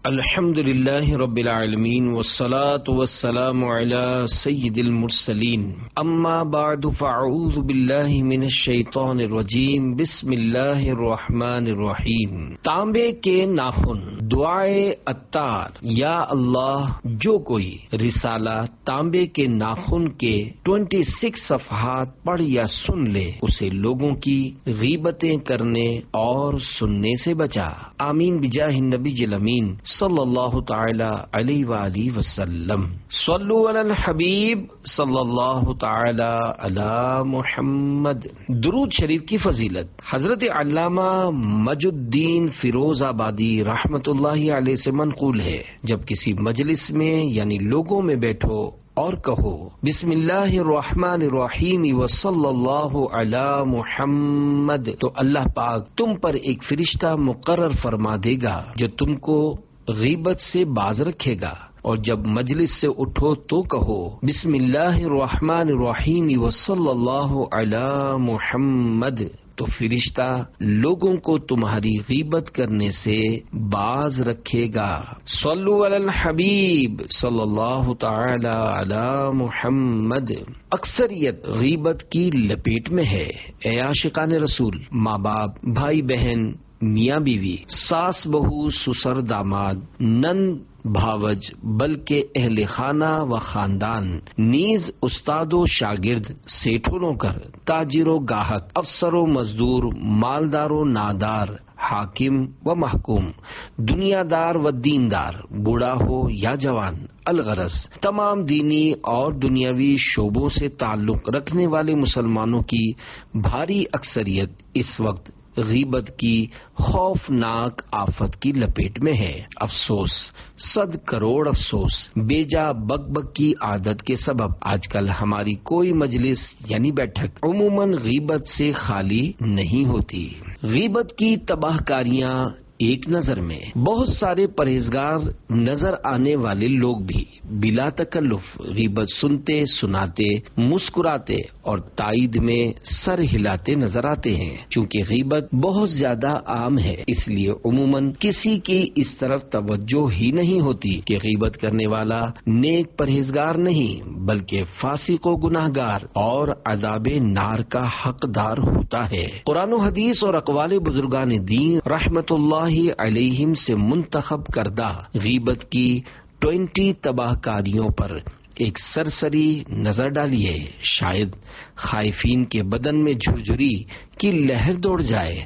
الحمد للہ رب العالمین والصلاة والسلام علی سید المرسلین اما بعد فاعوذ باللہ من الشیطان الرجیم بسم اللہ الرحمن الرحیم۔ تانبے کے ناخن دعائے عطار۔ یا اللہ، جو کوئی رسالہ تانبے کے ناخن کے 26 صفحات پڑھ یا سن لے اسے لوگوں کی غیبتیں کرنے اور سننے سے بچا۔ آمین بجاہ النبی الامین صلی اللہ تعالی علیہ وآلہ وسلم۔ صلو علی الحبیب صلی اللہ تعالی علی محمد۔ درود شریف کی فضیلت حضرت علامہ مجد الدین فیروز آبادی رحمت اللہ علیہ سے منقول ہے، جب کسی مجلس میں یعنی لوگوں میں بیٹھو اور کہو بسم اللہ الرحمن الرحیم وصلی اللہ علی محمد، تو اللہ پاک تم پر ایک فرشتہ مقرر فرما دے گا جو تم کو غیبت سے باز رکھے گا۔ اور جب مجلس سے اٹھو تو کہو بسم اللہ الرحمن الرحیم وصلی اللہ علی محمد، تو فرشتہ لوگوں کو تمہاری غیبت کرنے سے باز رکھے گا۔ صلو علی الحبیب صلی اللہ تعالی علی محمد۔ اکثریت غیبت کی لپیٹ میں ہے۔ اے عاشقان رسول، ماں باپ، بھائی بہن، میاں بیوی، ساس بہو، سسر داماد، نند بھاوج، بلکہ اہل خانہ و خاندان، نیز استاد و شاگرد، سیٹھ و نوکر، تاجر و گاہک، افسر و مزدور، مالدار و نادار، حاکم و محکوم، دنیا دار و دیندار، بوڑھا ہو یا جوان، الغرض تمام دینی اور دنیاوی شعبوں سے تعلق رکھنے والے مسلمانوں کی بھاری اکثریت اس وقت غیبت کی خوفناک آفت کی لپیٹ میں ہے۔ افسوس، 100 کروڑ افسوس، بیجا بک بک کی عادت کے سبب آج کل ہماری کوئی مجلس یعنی بیٹھک عموماً غیبت سے خالی نہیں ہوتی۔ غیبت کی تباہ کاریاں ایک نظر میں بہت سارے پرہیزگار نظر آنے والے لوگ بھی بلا تکلف غیبت سنتے، سناتے، مسکراتے اور تائید میں سر ہلاتے نظر آتے ہیں۔ چونکہ غیبت بہت زیادہ عام ہے، اس لیے عموماً کسی کی اس طرف توجہ ہی نہیں ہوتی کہ غیبت کرنے والا نیک پرہیزگار نہیں بلکہ فاسق و گناہگار اور عذاب نار کا حقدار ہوتا ہے۔ قرآن و حدیث اور اقوال بزرگان دین رحمت اللہ علیہم سے منتخب کردہ غیبت کی 20 تباہ کاریوں پر ایک سرسری نظر ڈالیے، شاید خائفین کے بدن میں جھرجھری کی لہر دوڑ جائے۔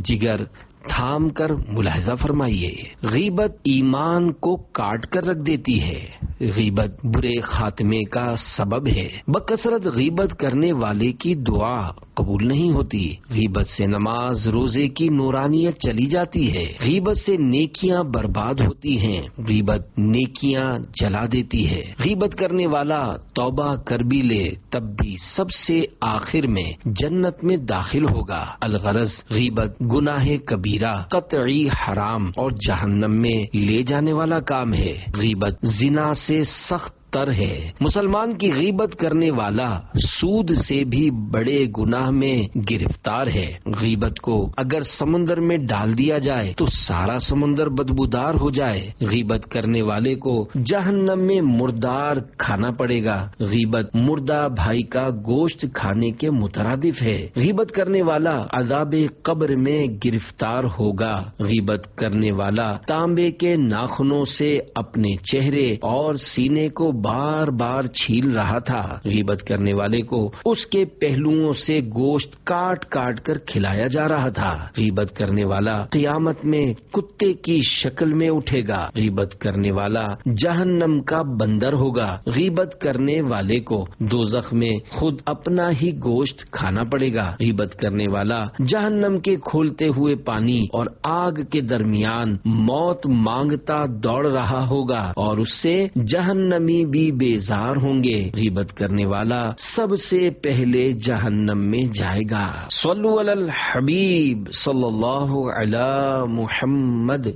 جگر تھام کر ملاحظہ فرمائیے۔ غیبت ایمان کو کاٹ کر رکھ دیتی ہے۔ غیبت برے خاتمے کا سبب ہے۔ بکثرت غیبت کرنے والے کی دعا قبول نہیں ہوتی۔ غیبت سے نماز روزے کی نورانیت چلی جاتی ہے۔ غیبت سے نیکیاں برباد ہوتی ہیں۔ غیبت نیکیاں جلا دیتی ہے۔ غیبت کرنے والا توبہ کر بھی لے تب بھی سب سے آخر میں جنت میں داخل ہوگا۔ الغرض غیبت گناہ کبیرہ، قطعی حرام اور جہنم میں لے جانے والا کام ہے۔ غیبت زنا سے سخت تر ہے۔ مسلمان کی غیبت کرنے والا سود سے بھی بڑے گناہ میں گرفتار ہے۔ غیبت کو اگر سمندر میں ڈال دیا جائے تو سارا سمندر بدبودار ہو جائے۔ غیبت کرنے والے کو جہنم میں مردار کھانا پڑے گا۔ غیبت مردہ بھائی کا گوشت کھانے کے مترادف ہے۔ غیبت کرنے والا عذاب قبر میں گرفتار ہوگا۔ غیبت کرنے والا تانبے کے ناخنوں سے اپنے چہرے اور سینے کو بار بار چھیل رہا تھا۔ غیبت کرنے والے کو اس کے پہلوؤں سے گوشت کاٹ کاٹ کر کھلایا جا رہا تھا۔ غیبت کرنے والا قیامت میں کتے کی شکل میں اٹھے گا۔ غیبت کرنے والا جہنم کا بندر ہوگا۔ غیبت کرنے والے کو دوزخ میں خود اپنا ہی گوشت کھانا پڑے گا۔ غیبت کرنے والا جہنم کے کھولتے ہوئے پانی اور آگ کے درمیان موت مانگتا دوڑ رہا ہوگا اور اس سے جہنمی بھی بیزار ہوں گے۔ غیبت کرنے والا سب سے پہلے جہنم میں جائے گا۔ صلو علی الحبیب صلی اللہ علی محمد۔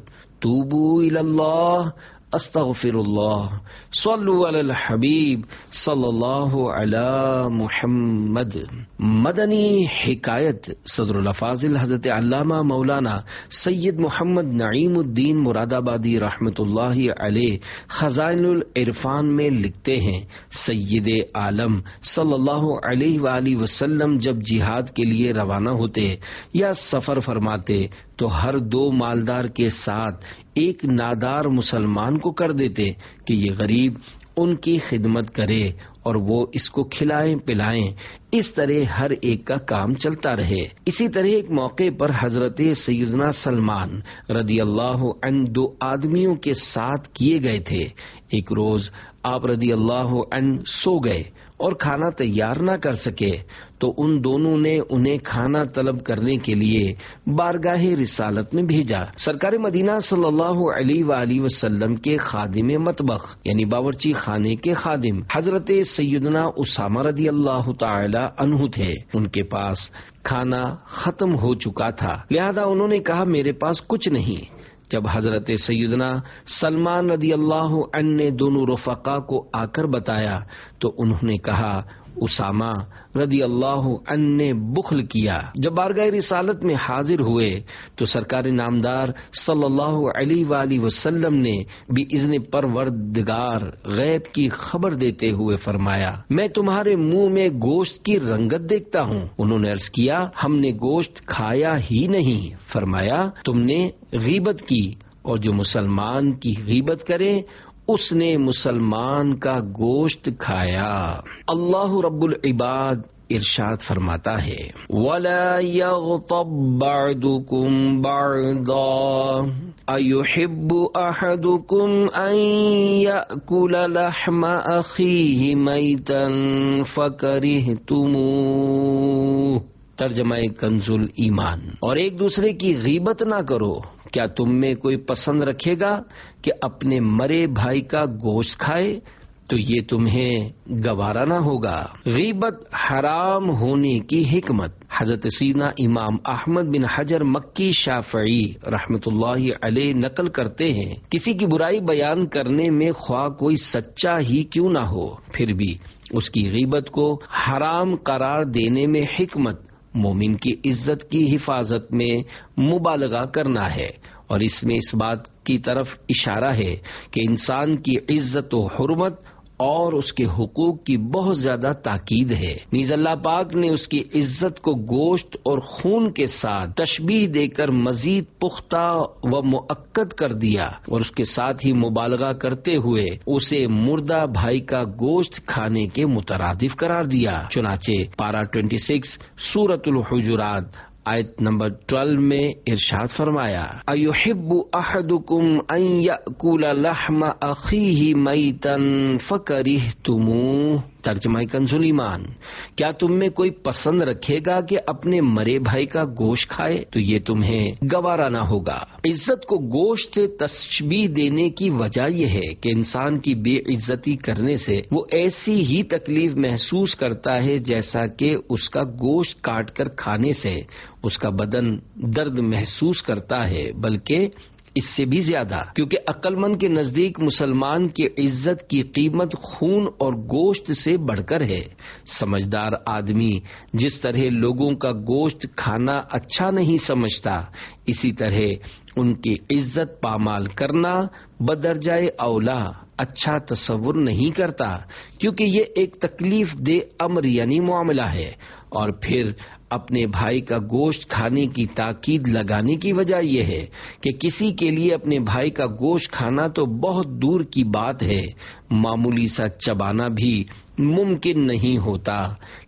توبوا الی اللہ استغفر اللہ صلو علی الحبیب صلی اللہ علی محمد۔ مدنی حکایت صدر الافاضل حضرت علامہ مولانا سید محمد نعیم الدین مراد آبادی رحمۃ اللہ علیہ خزائن العرفان میں لکھتے ہیں، سید عالم صلی اللہ علیہ وآلہ وسلم جب جہاد کے لیے روانہ ہوتے یا سفر فرماتے تو ہر دو مالدار کے ساتھ ایک نادار مسلمان کو کر دیتے کہ یہ غریب ان کی خدمت کرے اور وہ اس کو کھلائیں پلائیں، اس طرح ہر ایک کا کام چلتا رہے۔ اسی طرح ایک موقع پر حضرت سیدنا سلمان رضی اللہ عنہ دو آدمیوں کے ساتھ کیے گئے تھے۔ ایک روز آپ رضی اللہ عنہ سو گئے اور کھانا تیار نہ کر سکے تو ان دونوں نے انہیں کھانا طلب کرنے کے لیے بارگاہ رسالت میں بھیجا۔ سرکار مدینہ صلی اللہ علیہ وآلہ وسلم کے خادم مطبخ یعنی باورچی خانے کے خادم حضرت سیدنا اسامہ رضی اللہ تعالی عنہ تھے۔ ان کے پاس کھانا ختم ہو چکا تھا، لہذا انہوں نے کہا میرے پاس کچھ نہیں۔ جب حضرت سیدنا سلمان رضی اللہ عنہ نے دونوں رفقا کو آ کر بتایا تو انہوں نے کہا اسامہ رضی اللہ عنہ نے بخل کیا۔ جب بارگاہ رسالت میں حاضر ہوئے تو سرکار نامدار صلی اللہ علیہ وآلہ وسلم نے بإذن پروردگار غیب کی خبر دیتے ہوئے فرمایا میں تمہارے منہ میں گوشت کی رنگت دیکھتا ہوں۔ انہوں نے عرض کیا ہم نے گوشت کھایا ہی نہیں۔ فرمایا تم نے غیبت کی، اور جو مسلمان کی غیبت کرے اس نے مسلمان کا گوشت کھایا۔ اللہ رب العباد ارشاد فرماتا ہے وَلَا يَغْتَبْ بَعْضُكُمْ بَعْضًا أَيُحِبُّ أَحَدُكُمْ أَن يَأْكُلَ لَحْمَ أَخِيهِ مَيْتًا فَكَرِهْتُمُوهُ۔ ترجمہ کنز الایمان۔ اور ایک دوسرے کی غیبت نہ کرو، کیا تم میں کوئی پسند رکھے گا کہ اپنے مرے بھائی کا گوشت کھائے تو یہ تمہیں گوارا نہ ہوگا۔ غیبت حرام ہونے کی حکمت حضرت سیدنا امام احمد بن حجر مکی شافعی رحمۃ اللہ علیہ نقل کرتے ہیں کسی کی برائی بیان کرنے میں خواہ کوئی سچا ہی کیوں نہ ہو پھر بھی اس کی غیبت کو حرام قرار دینے میں حکمت مومن کی عزت کی حفاظت میں مبالغہ کرنا ہے، اور اس میں اس بات کی طرف اشارہ ہے کہ انسان کی عزت و حرمت اور اس کے حقوق کی بہت زیادہ تاکید ہے۔ نیز اللہ پاک نے اس کی عزت کو گوشت اور خون کے ساتھ تشبیہ دے کر مزید پختہ و مؤکد کر دیا، اور اس کے ساتھ ہی مبالغہ کرتے ہوئے اسے مردہ بھائی کا گوشت کھانے کے مترادف قرار دیا۔ چنانچہ پارہ 26 سورۃ الحجرات آیت نمبر 12 میں ارشاد فرمایا اَيُحِبُّ أَحَدُكُمْ أَن يَأْكُلَ لَحْمَ أَخِيهِ مَيْتًا فَكَرِهْتُمُوهُ۔ ترجمہ کنز الایمان۔ کیا تم میں کوئی پسند رکھے گا کہ اپنے مرے بھائی کا گوشت کھائے تو یہ تمہیں گوارا نہ ہوگا۔ عزت کو گوشت سے تشبیہ دینے کی وجہ یہ ہے کہ انسان کی بے عزتی کرنے سے وہ ایسی ہی تکلیف محسوس کرتا ہے جیسا کہ اس کا گوشت کاٹ کر کھانے سے اس کا بدن درد محسوس کرتا ہے، بلکہ اس سے بھی زیادہ، کیونکہ عقل مند کے نزدیک مسلمان کی عزت کی قیمت خون اور گوشت سے بڑھ کر ہے۔ سمجھدار آدمی جس طرح لوگوں کا گوشت کھانا اچھا نہیں سمجھتا، اسی طرح ان کی عزت پامال کرنا بدرجہ اولا اچھا تصور نہیں کرتا، کیونکہ یہ ایک تکلیف دہ امر یعنی معاملہ ہے۔ اور پھر اپنے بھائی کا گوشت کھانے کی تاکید لگانے کی وجہ یہ ہے کہ کسی کے لیے اپنے بھائی کا گوشت کھانا تو بہت دور کی بات ہے، معمولی سا چبانا بھی ممکن نہیں ہوتا،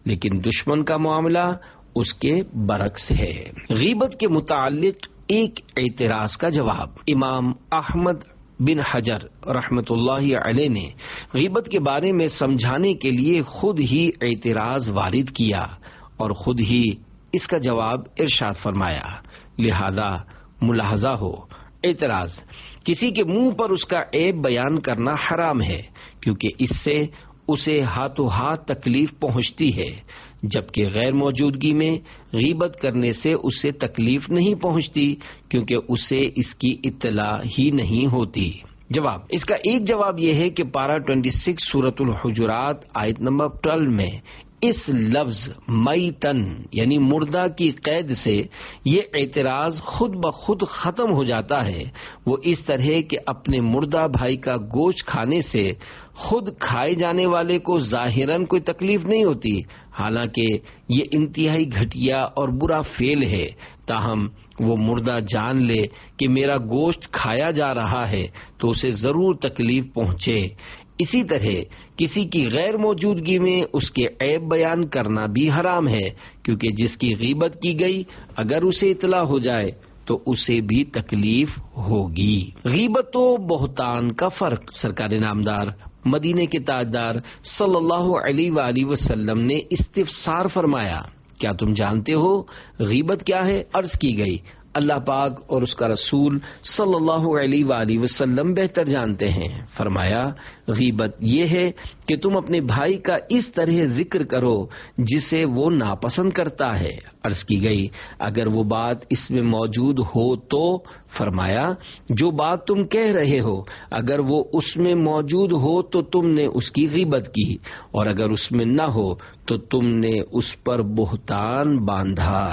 لیکن دشمن کا معاملہ اس کے برعکس ہے۔ غیبت کے متعلق ایک اعتراض کا جواب امام احمد بن حجر رحمۃ اللہ علیہ نے غیبت کے بارے میں سمجھانے کے لیے خود ہی اعتراض وارد کیا اور خود ہی اس کا جواب ارشاد فرمایا، لہذا ملاحظہ ہو اعتراض کسی کے منہ پر اس کا عیب بیان کرنا حرام ہے، کیونکہ اس سے اسے ہاتھوں ہاتھ تکلیف پہنچتی ہے، جبکہ غیر موجودگی میں غیبت کرنے سے اسے تکلیف نہیں پہنچتی، کیونکہ اسے اس کی اطلاع ہی نہیں ہوتی۔ جواب، اس کا ایک جواب یہ ہے کہ پارہ 26 سورۃ الحجرات آیت نمبر 12 میں اس لفظ میتن یعنی مردہ کی قید سے یہ اعتراض خود بخود ختم ہو جاتا ہے۔ وہ اس طرح کہ اپنے مردہ بھائی کا گوشت کھانے سے خود کھائے جانے والے کو ظاہراً کوئی تکلیف نہیں ہوتی، حالانکہ یہ انتہائی گھٹیا اور برا فعل ہے، تاہم وہ مردہ جان لے کہ میرا گوشت کھایا جا رہا ہے تو اسے ضرور تکلیف پہنچے۔ اسی طرح کسی کی غیر موجودگی میں اس کے عیب بیان کرنا بھی حرام ہے، کیونکہ جس کی غیبت کی گئی اگر اسے اطلاع ہو جائے تو اسے بھی تکلیف ہوگی۔ غیبت و بہتان کا فرق۔ سرکار نامدار مدینے کے تاجدار صلی اللہ علیہ وآلہ وسلم نے استفسار فرمایا، کیا تم جانتے ہو غیبت کیا ہے؟ عرض کی گئی، اللہ پاک اور اس کا رسول صلی اللہ علیہ وآلہ وسلم بہتر جانتے ہیں۔ فرمایا، غیبت یہ ہے کہ تم اپنے بھائی کا اس طرح ذکر کرو جسے وہ ناپسند کرتا ہے۔ عرض کی گئی، اگر وہ بات اس میں موجود ہو تو؟ فرمایا، جو بات تم کہہ رہے ہو اگر وہ اس میں موجود ہو تو تم نے اس کی غیبت کی، اور اگر اس میں نہ ہو تو تم نے اس پر بہتان باندھا۔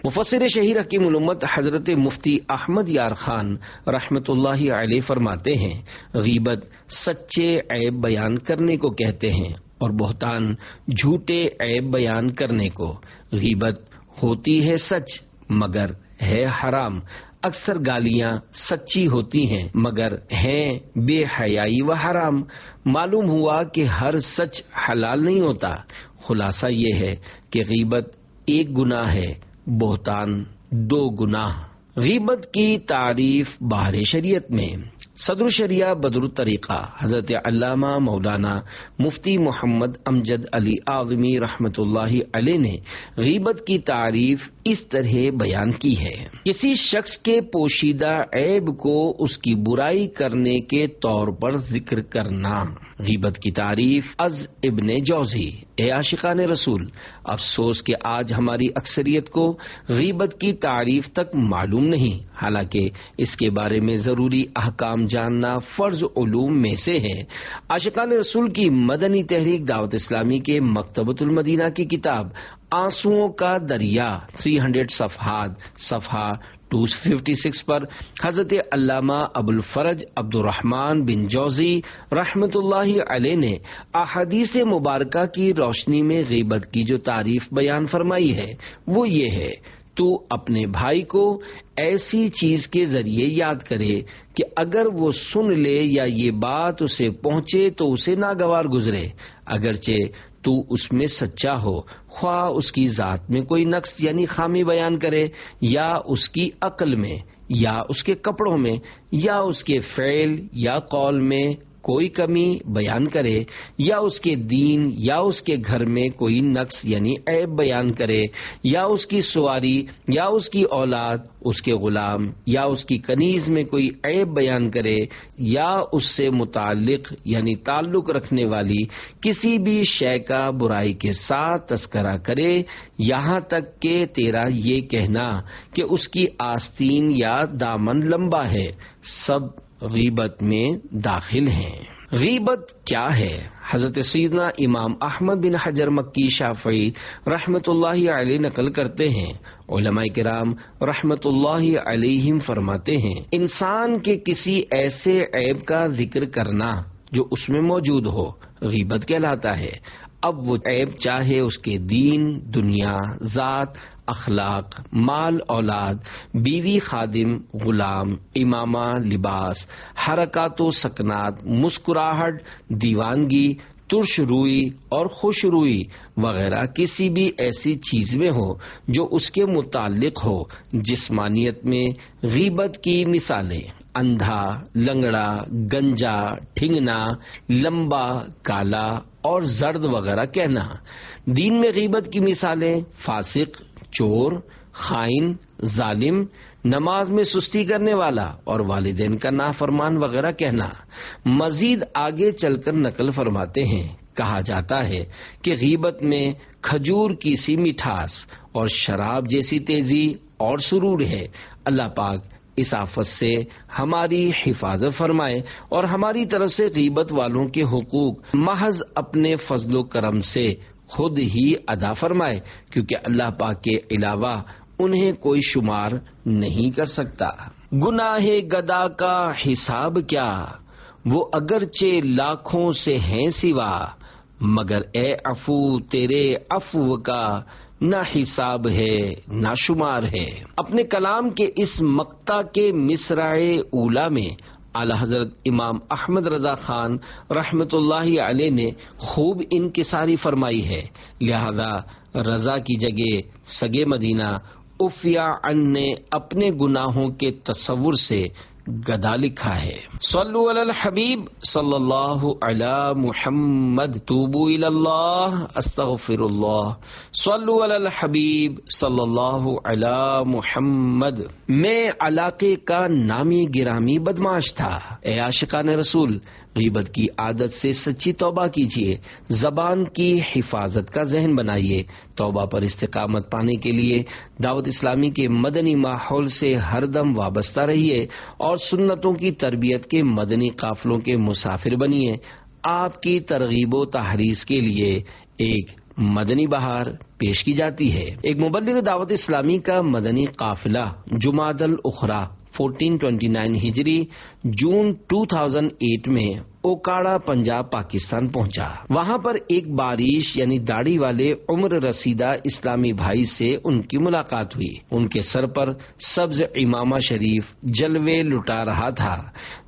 مفسر شہیر حکیم الامت حضرت مفتی احمد یار خان رحمت اللہ علیہ فرماتے ہیں، غیبت سچے عیب بیان کرنے کو کہتے ہیں اور بہتان جھوٹے عیب بیان کرنے کو۔ غیبت ہوتی ہے سچ مگر ہے حرام۔ اکثر گالیاں سچی ہوتی ہیں مگر ہیں بے حیائی و حرام۔ معلوم ہوا کہ ہر سچ حلال نہیں ہوتا۔ خلاصہ یہ ہے کہ غیبت ایک گناہ ہے، بہتان 2 گناہ۔ غیبت کی تعریف باہر شریعت میں۔ صدر شریعہ بدر الطریقہ حضرت علامہ مولانا مفتی محمد امجد علی اعظمی رحمت اللہ علیہ نے غیبت کی تعریف اس طرح بیان کی ہے، کسی شخص کے پوشیدہ عیب کو اس کی برائی کرنے کے طور پر ذکر کرنا۔ غیبت کی تعریف از ابن جوزی۔ اے عاشقان رسول، افسوس کہ آج ہماری اکثریت کو غیبت کی تعریف تک معلوم نہیں، حالانکہ اس کے بارے میں ضروری احکام جاننا فرض علوم میں سے ہے۔ عاشقان رسول کی مدنی تحریک دعوت اسلامی کے مکتبۃ المدینہ کی کتاب آنسوؤں کا دریا 300 صفحات صفحہ 256 پر حضرت علامہ ابو الفرج عبد الرحمن بن جوزی رحمت اللہ علیہ نے احادیث مبارکہ کی روشنی میں غیبت کی جو تعریف بیان فرمائی ہے وہ یہ ہے، تو اپنے بھائی کو ایسی چیز کے ذریعے یاد کرے کہ اگر وہ سن لے یا یہ بات اسے پہنچے تو اسے ناگوار گزرے، اگرچہ تو اس میں سچا ہو، خواہ اس کی ذات میں کوئی نقص یعنی خامی بیان کرے، یا اس کی عقل میں، یا اس کے کپڑوں میں، یا اس کے فعل یا قول میں کوئی کمی بیان کرے، یا اس کے دین یا اس کے گھر میں کوئی نقص یعنی عیب بیان کرے، یا اس کی سواری یا اس کی اولاد، اس کے غلام یا اس کی کنیز میں کوئی عیب بیان کرے، یا اس سے متعلق یعنی تعلق رکھنے والی کسی بھی شے کا برائی کے ساتھ تذکرہ کرے، یہاں تک کہ تیرا یہ کہنا کہ اس کی آستین یا دامن لمبا ہے، سب غیبت میں داخل ہیں۔ غیبت کیا ہے؟ حضرت سیدنا امام احمد بن حجر مکی شافعی رحمت اللہ علیہ نقل کرتے ہیں، علماء کرام رحمت اللہ علیہم فرماتے ہیں، انسان کے کسی ایسے عیب کا ذکر کرنا جو اس میں موجود ہو غیبت کہلاتا ہے۔ اب وہ عیب چاہے اس کے دین، دنیا، ذات، اخلاق، مال، اولاد، بیوی، خادم، غلام، امامہ، لباس، حرکات و سکنات، مسکراہٹ، دیوانگی، ترش روئی اور خوش روئی وغیرہ کسی بھی ایسی چیز میں ہو جو اس کے متعلق ہو۔ جسمانیت میں غیبت کی مثالیں: اندھا، لنگڑا، گنجا، ٹھنگنا، لمبا، کالا اور زرد وغیرہ کہنا۔ دین میں غیبت کی مثالیں: فاسق، چور، خائن، ظالم، نماز میں سستی کرنے والا اور والدین کا نافرمان وغیرہ کہنا۔ مزید آگے چل کر نقل فرماتے ہیں، کہا جاتا ہے کہ غیبت میں کھجور کی سی مٹھاس اور شراب جیسی تیزی اور سرور ہے۔ اللہ پاک اس آفت سے ہماری حفاظت فرمائے اور ہماری طرف سے غیبت والوں کے حقوق محض اپنے فضل و کرم سے خود ہی ادا فرمائے، کیونکہ اللہ پاک کے علاوہ انہیں کوئی شمار نہیں کر سکتا۔ گناہ گدا کا حساب کیا، وہ اگرچہ لاکھوں سے ہیں سوا، مگر اے عفو تیرے عفو کا نہ حساب ہے نہ شمار ہے۔ اپنے کلام کے اس مقطع کے مصرع اولا میں اعلی حضرت امام احمد رضا خان رحمت اللہ علیہ نے خوب انکساری فرمائی ہے، لہذا رضا کی جگہ سگے مدینہ عفیا عن نے اپنے گناہوں کے تصور سے گدا لکھا ہے۔ صلو علی الحبیب صلی اللہ علی محمد، توبوا الی اللہ استغفر اللہ، صلو علی الحبیب صلی اللہ علی محمد۔ میں علاقے کا نامی گرامی بدماش تھا، اے عاشقان رسول، غیبت کی عادت سے سچی توبہ کیجیے، زبان کی حفاظت کا ذہن بنائیے، توبہ پر استقامت پانے کے لیے دعوت اسلامی کے مدنی ماحول سے ہر دم وابستہ رہیے اور سنتوں کی تربیت کے مدنی قافلوں کے مسافر بنیے۔ آپ کی ترغیب و تحریض کے لیے ایک مدنی بہار پیش کی جاتی ہے۔ ایک مبلغ دعوت اسلامی کا مدنی قافلہ جمادی الاخری 1429 ہجری جون 2008 میں اوکاڑا پنجاب پاکستان پہنچا۔ وہاں پر ایک بارش یعنی داڑھی والے عمر رسیدہ اسلامی بھائی سے ان کی ملاقات ہوئی۔ ان کے سر پر سبز امامہ شریف جلوے لٹا رہا تھا۔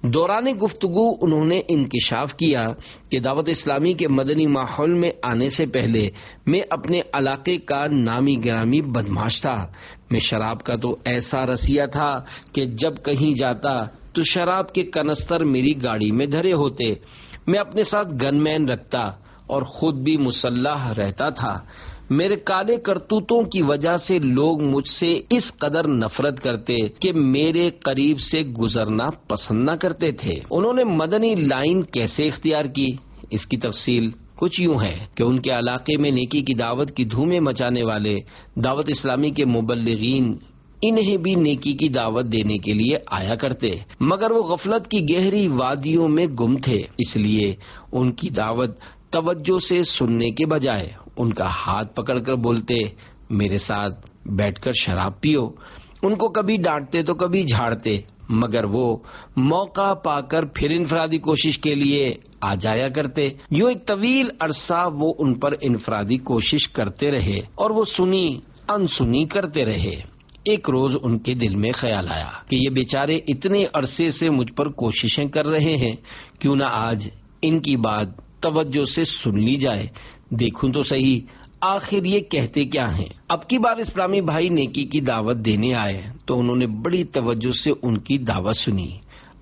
دوران گفتگو انہوں نے انکشاف کیا کہ دعوت اسلامی کے مدنی ماحول میں آنے سے پہلے میں اپنے علاقے کا نامی گرامی بدماش تھا۔ میں شراب کا تو ایسا رسیا تھا کہ جب کہیں جاتا تو شراب کے کنستر میری گاڑی میں دھرے ہوتے۔ میں اپنے ساتھ گن مین رکھتا اور خود بھی مسلح رہتا تھا۔ میرے کالے کرتوتوں کی وجہ سے لوگ مجھ سے اس قدر نفرت کرتے کہ میرے قریب سے گزرنا پسند نہ کرتے تھے۔ انہوں نے مدنی لائن کیسے اختیار کی، اس کی تفصیل کچھ یوں ہے کہ ان کے علاقے میں نیکی کی دعوت کی دھومیں مچانے والے دعوت اسلامی کے مبلغین انہیں بھی نیکی کی دعوت دینے کے لیے آیا کرتے، مگر وہ غفلت کی گہری وادیوں میں گم تھے، اس لیے ان کی دعوت توجہ سے سننے کے بجائے ان کا ہاتھ پکڑ کر بولتے، میرے ساتھ بیٹھ کر شراب پیو۔ ان کو کبھی ڈانٹتے تو کبھی جھاڑتے، مگر وہ موقع پا کر پھر انفرادی کوشش کے لیے آ جایا کرتے۔ یوں ایک طویل عرصہ وہ ان پر انفرادی کوشش کرتے رہے اور وہ سنی انسنی کرتے رہے۔ ایک روز ان کے دل میں خیال آیا کہ یہ بیچارے اتنے عرصے سے مجھ پر کوششیں کر رہے ہیں، کیوں نہ آج ان کی بات توجہ سے سن لی جائے، دیکھوں تو صحیح آخر یہ کہتے کیا ہیں۔ اب کی بار اسلامی بھائی نیکی کی دعوت دینے آئے تو انہوں نے بڑی توجہ سے ان کی دعوت سنی۔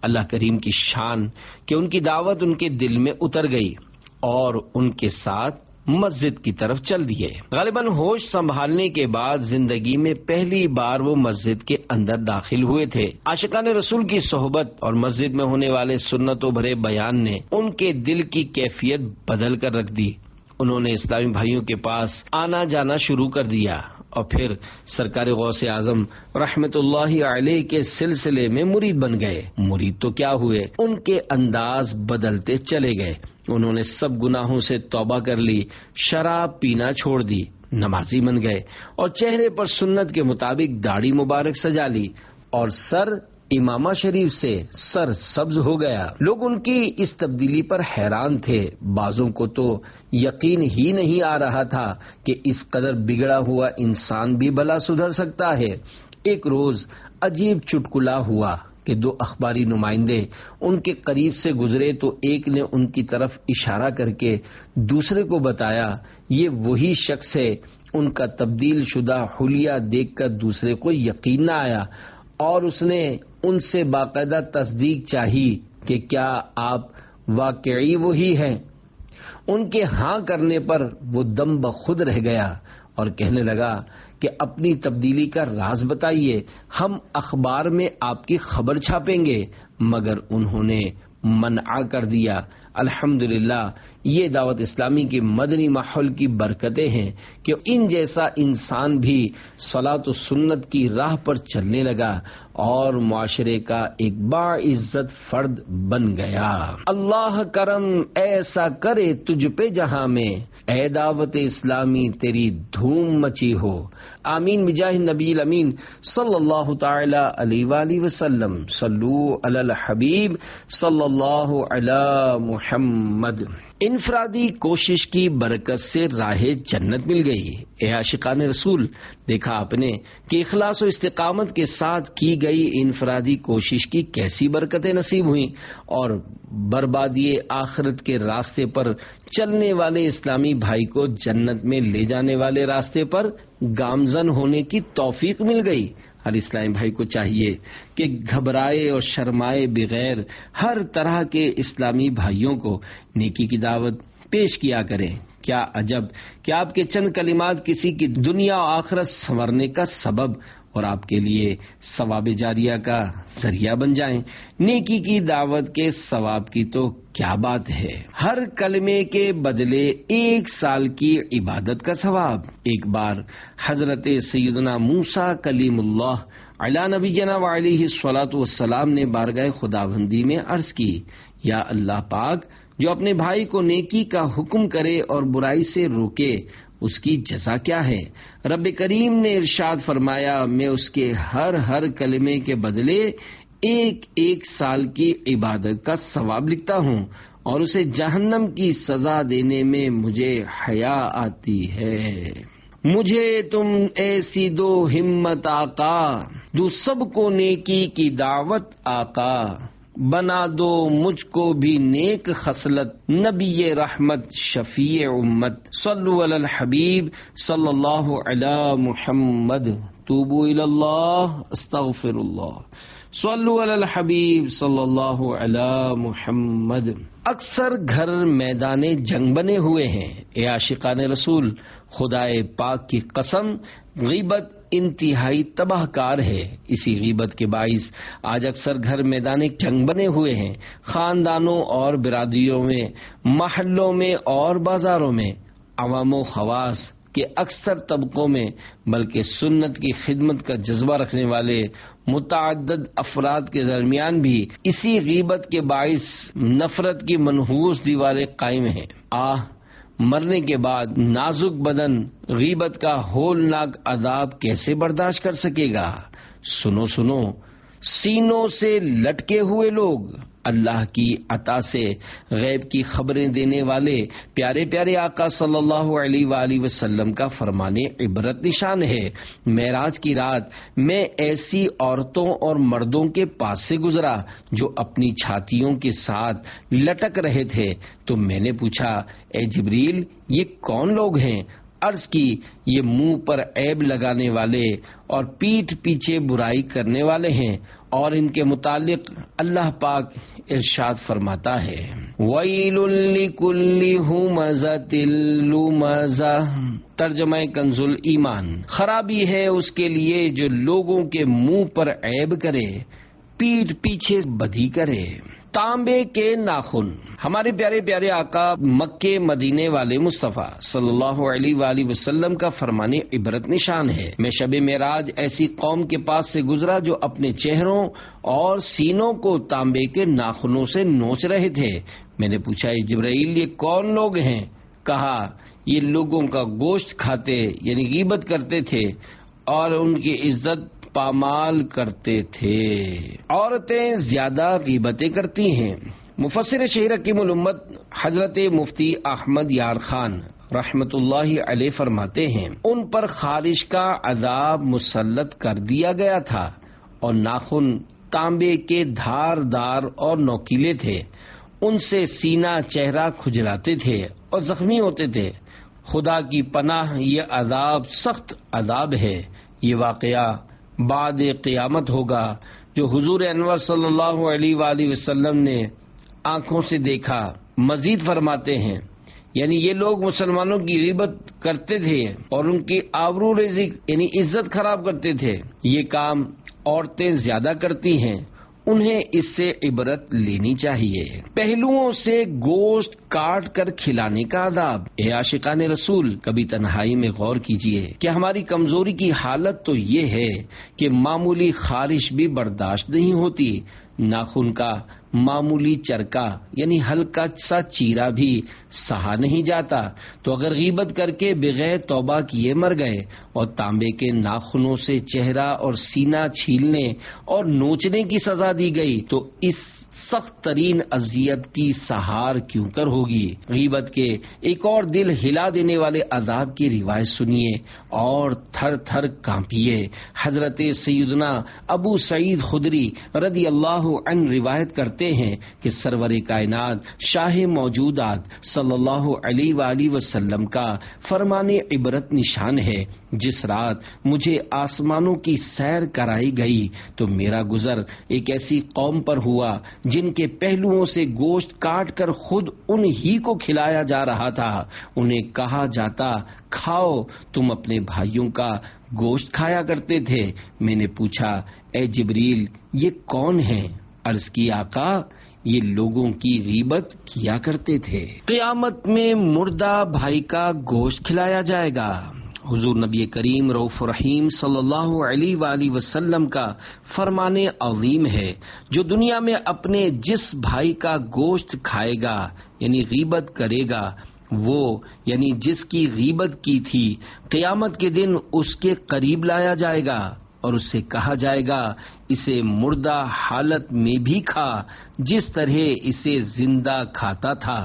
اللہ کریم کی شان کہ ان کی دعوت ان کے دل میں اتر گئی اور ان کے ساتھ مسجد کی طرف چل دیے۔ غالباً ہوش سنبھالنے کے بعد زندگی میں پہلی بار وہ مسجد کے اندر داخل ہوئے تھے۔ عاشقان رسول کی صحبت اور مسجد میں ہونے والے سنتوں بھرے بیان نے ان کے دل کی کیفیت بدل کر رکھ دی۔ انہوں نے اسلامی بھائیوں کے پاس آنا جانا شروع کر دیا اور پھر سرکار غوث اعظم رحمت اللہ علیہ کے سلسلے میں مرید بن گئے۔ مرید تو کیا ہوئے، ان کے انداز بدلتے چلے گئے۔ انہوں نے سب گناہوں سے توبہ کر لی، شراب پینا چھوڑ دی، نمازی بن گئے اور چہرے پر سنت کے مطابق داڑھی مبارک سجا لی اور سر امامہ شریف سے سر سبز ہو گیا۔ لوگ ان کی اس تبدیلی پر حیران تھے، بعضوں کو تو یقین ہی نہیں آ رہا تھا کہ اس قدر بگڑا ہوا انسان بھی بھلا سدھر سکتا ہے۔ ایک روز عجیب چٹکلا ہوا کہ دو اخباری نمائندے ان کے قریب سے گزرے تو ایک نے ان کی طرف اشارہ کر کے دوسرے کو بتایا، یہ وہی شخص ہے۔ ان کا تبدیل شدہ حلیہ دیکھ کر دوسرے کو یقین نہ آیا اور اس نے ان سے باقاعدہ تصدیق چاہی کہ کیا آپ واقعی وہی ہیں۔ ان کے ہاں کرنے پر وہ دم بخود رہ گیا اور کہنے لگا کہ اپنی تبدیلی کا راز بتائیے، ہم اخبار میں آپ کی خبر چھاپیں گے۔ مگر انہوں نے منع کر دیا۔ الحمدللہ یہ دعوت اسلامی کے مدنی ماحول کی برکتیں ہیں کہ ان جیسا انسان بھی صلاۃ و سنت کی راہ پر چلنے لگا اور معاشرے کا ایک باعزت فرد بن گیا۔ اللہ کرم ایسا کرے تجھ پہ جہاں میں، اے دعوت اسلامی تیری دھوم مچی ہو۔ آمین بجاہ نبی الامین صلی اللہ تعالی علیہ وآلہ وسلم۔ صلو علی الحبیب صلی اللہ علی محمد۔ انفرادی کوشش کی برکت سے راہ جنت مل گئی۔ اے عاشقان رسول، دیکھا آپ نے کہ اخلاص و استقامت کے ساتھ کی گئی انفرادی کوشش کی کیسی برکتیں نصیب ہوئیں، اور بربادی آخرت کے راستے پر چلنے والے اسلامی بھائی کو جنت میں لے جانے والے راستے پر گامزن ہونے کی توفیق مل گئی۔ ہر اسلامی بھائی کو چاہیے کہ گھبرائے اور شرمائے بغیر ہر طرح کے اسلامی بھائیوں کو نیکی کی دعوت پیش کیا کریں۔ کیا عجب کہ آپ کے چند کلمات کسی کی دنیا و آخرت سنورنے کا سبب اور آپ کے لیے ثواب جاریہ کا ذریعہ بن جائیں۔ نیکی کی دعوت کے ثواب کی تو کیا بات ہے، ہر کلمے کے بدلے 1 سال کی عبادت کا ثواب۔ ایک بار حضرت سیدنا موسیٰ کلیم اللہ علی نبینا وعلیہ الصلاۃ والسلام نے بارگاہ خداوندی میں عرض کی، یا اللہ پاک، جو اپنے بھائی کو نیکی کا حکم کرے اور برائی سے روکے، اس کی جزا کیا ہے؟ رب کریم نے ارشاد فرمایا، میں اس کے ہر کلمے کے بدلے 1 سال کی عبادت کا ثواب لکھتا ہوں، اور اسے جہنم کی سزا دینے میں مجھے حیا آتی ہے۔ مجھے تم ایسی دو ہمت آقا، دو سب کو نیکی کی دعوت آقا، بنا دو مجھ کو بھی نیک خصلت، نبی رحمت شفیع امت، صلو علی الحبیب صلی اللہ علی محمد، توبوا الی اللہ استغفر اللہ، صلو علی الحبیب صلی اللہ علی محمد۔ اکثر گھر میدان جنگ بنے ہوئے ہیں۔ اے عاشقان رسول، خدائے پاک کی قسم، غیبت انتہائی تباہ کار ہے۔ اسی غیبت کے باعث آج اکثر گھر میدان جنگ بنے ہوئے ہیں، خاندانوں اور برادریوں میں، محلوں میں اور بازاروں میں، عوام و خواص کے اکثر طبقوں میں، بلکہ سنت کی خدمت کا جذبہ رکھنے والے متعدد افراد کے درمیان بھی اسی غیبت کے باعث نفرت کی منحوس دیواریں قائم ہیں۔ مرنے کے بعد نازک بدن غیبت کا ہولناک عذاب کیسے برداشت کر سکے گا؟ سنو سینوں سے لٹکے ہوئے لوگ، اللہ کی عطا سے غیب کی خبریں دینے والے پیارے پیارے آقا صلی اللہ علیہ وآلہ وسلم کا فرمانے عبرت نشان ہے۔ معراج کی رات میں ایسی عورتوں اور مردوں کے پاس سے گزرا جو اپنی چھاتیوں کے ساتھ لٹک رہے تھے، تو میں نے پوچھا، اے جبریل، یہ کون لوگ ہیں؟ عرض کی، یہ منہ پر عیب لگانے والے اور پیٹھ پیچھے برائی کرنے والے ہیں، اور ان کے متعلق اللہ پاک ارشاد فرماتا ہے، وَيْلٌ لِكُلِّ هُمَزَةٍ لُمَزَةٍ۔ ترجمہ کنز الایمان، خرابی ہے اس کے لیے جو لوگوں کے منہ پر عیب کرے، پیٹھ پیچھے بدی کرے۔ تانبے کے ناخن، ہمارے پیارے پیارے آقا مکے مدینے والے مصطفیٰ صلی اللہ علیہ وآلہ وسلم کا فرمانے عبرت نشان ہے۔ میں شب معراج ایسی قوم کے پاس سے گزرا جو اپنے چہروں اور سینوں کو تانبے کے ناخنوں سے نوچ رہے تھے۔ میں نے پوچھا، اے جبرائیل، یہ کون لوگ ہیں؟ کہا، یہ لوگوں کا گوشت کھاتے یعنی غیبت کرتے تھے اور ان کی عزت پامال کرتے تھے۔ عورتیں زیادہ غیبتیں کرتی ہیں۔ مفسر شہیر حکیم الامت حضرت مفتی احمد یار خان رحمت اللہ علیہ فرماتے ہیں، ان پر خارش کا عذاب مسلط کر دیا گیا تھا، اور ناخن تانبے کے دھاردار اور نوکیلے تھے، ان سے سینہ چہرہ کھجلاتے تھے اور زخمی ہوتے تھے۔ خدا کی پناہ، یہ عذاب سخت عذاب ہے۔ یہ واقعہ بعد قیامت ہوگا جو حضور انور صلی اللہ علیہ وآلہ وسلم نے آنکھوں سے دیکھا۔ مزید فرماتے ہیں، یعنی یہ لوگ مسلمانوں کی غیبت کرتے تھے اور ان کی آبرو ریزی یعنی عزت خراب کرتے تھے۔ یہ کام عورتیں زیادہ کرتی ہیں، انہیں اس سے عبرت لینی چاہیے۔ پہلوؤں سے گوشت کاٹ کر کھلانے کا عذاب۔ اے عاشقان رسول، کبھی تنہائی میں غور کیجیے کہ ہماری کمزوری کی حالت تو یہ ہے کہ معمولی خارش بھی برداشت نہیں ہوتی، ناخن کا معمولی چرکا یعنی ہلکا سا چیرا بھی سہا نہیں جاتا، تو اگر غیبت کر کے بغیر توبہ کیے مر گئے اور تانبے کے ناخنوں سے چہرہ اور سینہ چھیلنے اور نوچنے کی سزا دی گئی تو اس سخت ترین اذیت کی سہار کیوں کر ہوگی۔ غیبت کے ایک اور دل ہلا دینے والے عذاب کی روایت سنیے اور تھر تھر کانپیے۔ حضرت سیدنا ابو سعید خدری رضی اللہ عنہ روایت کرتے ہیں کہ سرور کائنات شاہ موجودات صلی اللہ علیہ وآلہ وسلم کا فرمان عبرت نشان ہے، جس رات مجھے آسمانوں کی سیر کرائی گئی تو میرا گزر ایک ایسی قوم پر ہوا جن کے پہلوؤں سے گوشت کاٹ کر خود انہی کو کھلایا جا رہا تھا۔ انہیں کہا جاتا، کھاؤ، تم اپنے بھائیوں کا گوشت کھایا کرتے تھے۔ میں نے پوچھا، اے جبریل، یہ کون ہیں؟ عرض کی، آقا، یہ لوگوں کی غیبت کیا کرتے تھے۔ قیامت میں مردہ بھائی کا گوشت کھلایا جائے گا۔ حضور نبی کریم رؤوف رحیم صلی اللہ علیہ وآلہ وسلم کا فرمان عظیم ہے، جو دنیا میں اپنے جس بھائی کا گوشت کھائے گا یعنی غیبت کرے گا، وہ یعنی جس کی غیبت کی تھی، قیامت کے دن اس کے قریب لایا جائے گا اور اس سے کہا جائے گا، اسے مردہ حالت میں بھی کھا جس طرح اسے زندہ کھاتا تھا۔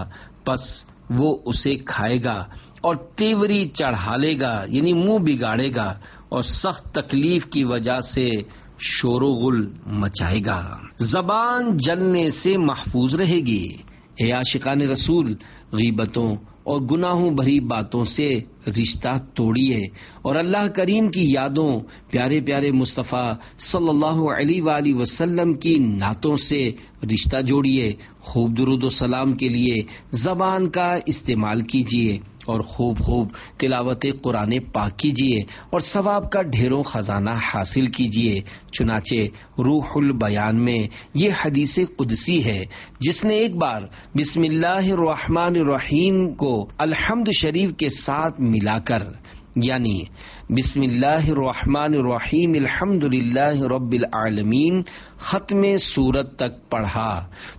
پس وہ اسے کھائے گا اور تیوری چڑھا لے گا یعنی منہ بگاڑے گا اور سخت تکلیف کی وجہ سے شور و غل مچائے گا۔ زبان جلنے سے محفوظ رہے گی۔ اے عاشقان رسول، غیبتوں اور گناہوں بھری باتوں سے رشتہ توڑیے اور اللہ کریم کی یادوں، پیارے پیارے مصطفیٰ صلی اللہ علیہ وآلہ وسلم کی نعتوں سے رشتہ جوڑیے۔ خوب درود و سلام کے لیے زبان کا استعمال کیجیے اور خوب تلاوت قرآن پاک کیجیے اور ثواب کا ڈھیروں خزانہ حاصل کیجیے۔ چنانچہ روح البیان میں یہ حدیث قدسی ہے، جس نے ایک بار بسم اللہ الرحمن الرحیم کو الحمد شریف کے ساتھ ملا کر یعنی بسم اللہ الرحمن الرحیم الحمد للہ رب العالمین ختم سورت تک پڑھا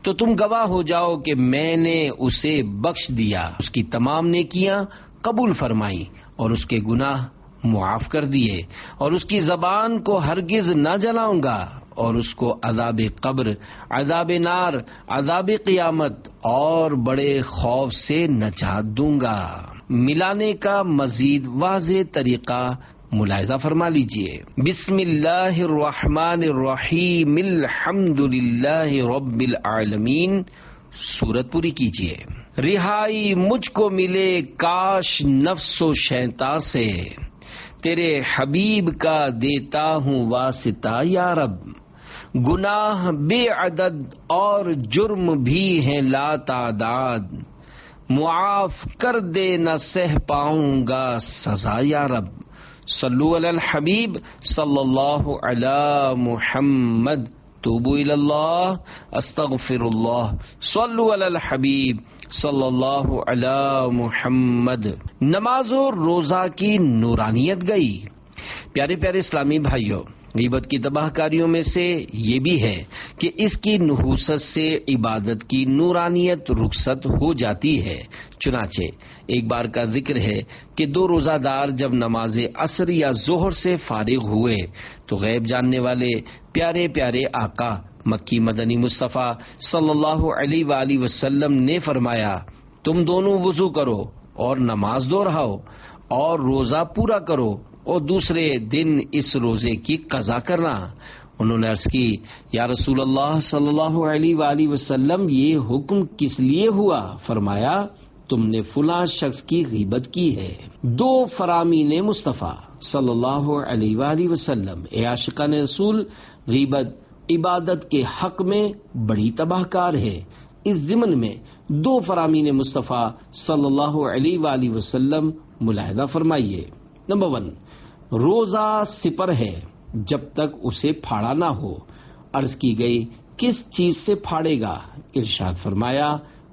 تو تم گواہ ہو جاؤ کہ میں نے اسے بخش دیا، اس کی تمام نیکیاں قبول فرمائی اور اس کے گناہ معاف کر دیے، اور اس کی زبان کو ہرگز نہ جلاؤں گا، اور اس کو عذاب قبر، عذاب نار، عذاب قیامت اور بڑے خوف سے نجات دوں گا۔ ملانے کا مزید واضح طریقہ ملاحظہ فرما لیجئے۔ بسم اللہ الرحمن الرحیم الحمد للہ رب العالمین سورت پوری کیجئے۔ رہائی مجھ کو ملے کاش نفس و شیطان سے، تیرے حبیب کا دیتا ہوں واسطہ یا رب۔ گناہ بے عدد اور جرم بھی ہیں لا تعداد، معاف کر دے نہ سہ پاؤں گا سزا یا رب۔ صلو علی الحبیب صلی اللہ علی محمد، توبو الی اللہ استغفر اللہ، صلو علی الحبیب صلی اللہ علی محمد۔ نماز و روزہ کی نورانیت گئی۔ پیارے پیارے اسلامی بھائیوں، غیبت کی تباہ کاریوں میں سے یہ بھی ہے کہ اس کی نحوست سے عبادت کی نورانیت رخصت ہو جاتی ہے۔ چنانچہ ایک بار کا ذکر ہے کہ دو روزہ دار جب نماز عصر یا ظہر سے فارغ ہوئے تو غیب جاننے والے پیارے پیارے آقا مکی مدنی مصطفیٰ صلی اللہ علیہ وآلہ وسلم نے فرمایا، تم دونوں وضو کرو اور نماز دہراؤ اور روزہ پورا کرو اور دوسرے دن اس روزے کی قضا کرنا۔ انہوں نے عرض کی، یا رسول اللہ صلی اللہ علیہ وآلہ وسلم، یہ حکم کس لیے ہوا؟ فرمایا، تم نے فلاں شخص کی غیبت کی ہے۔ دو فرامین مصطفیٰ صلی اللہ علیہ وآلہ وسلم۔ اے عاشقان رسول، غیبت عبادت کے حق میں بڑی تباہ کار ہے۔ اس ضمن میں دو فرامین مصطفیٰ صلی اللہ علیہ وآلہ وسلم ملاحظہ فرمائیے۔ نمبر 1، روزہ سپر ہے جب تک اسے پھاڑا نہ ہو۔ عرض کی گئی کس چیز سے پھاڑے گا؟ ارشاد فرمایا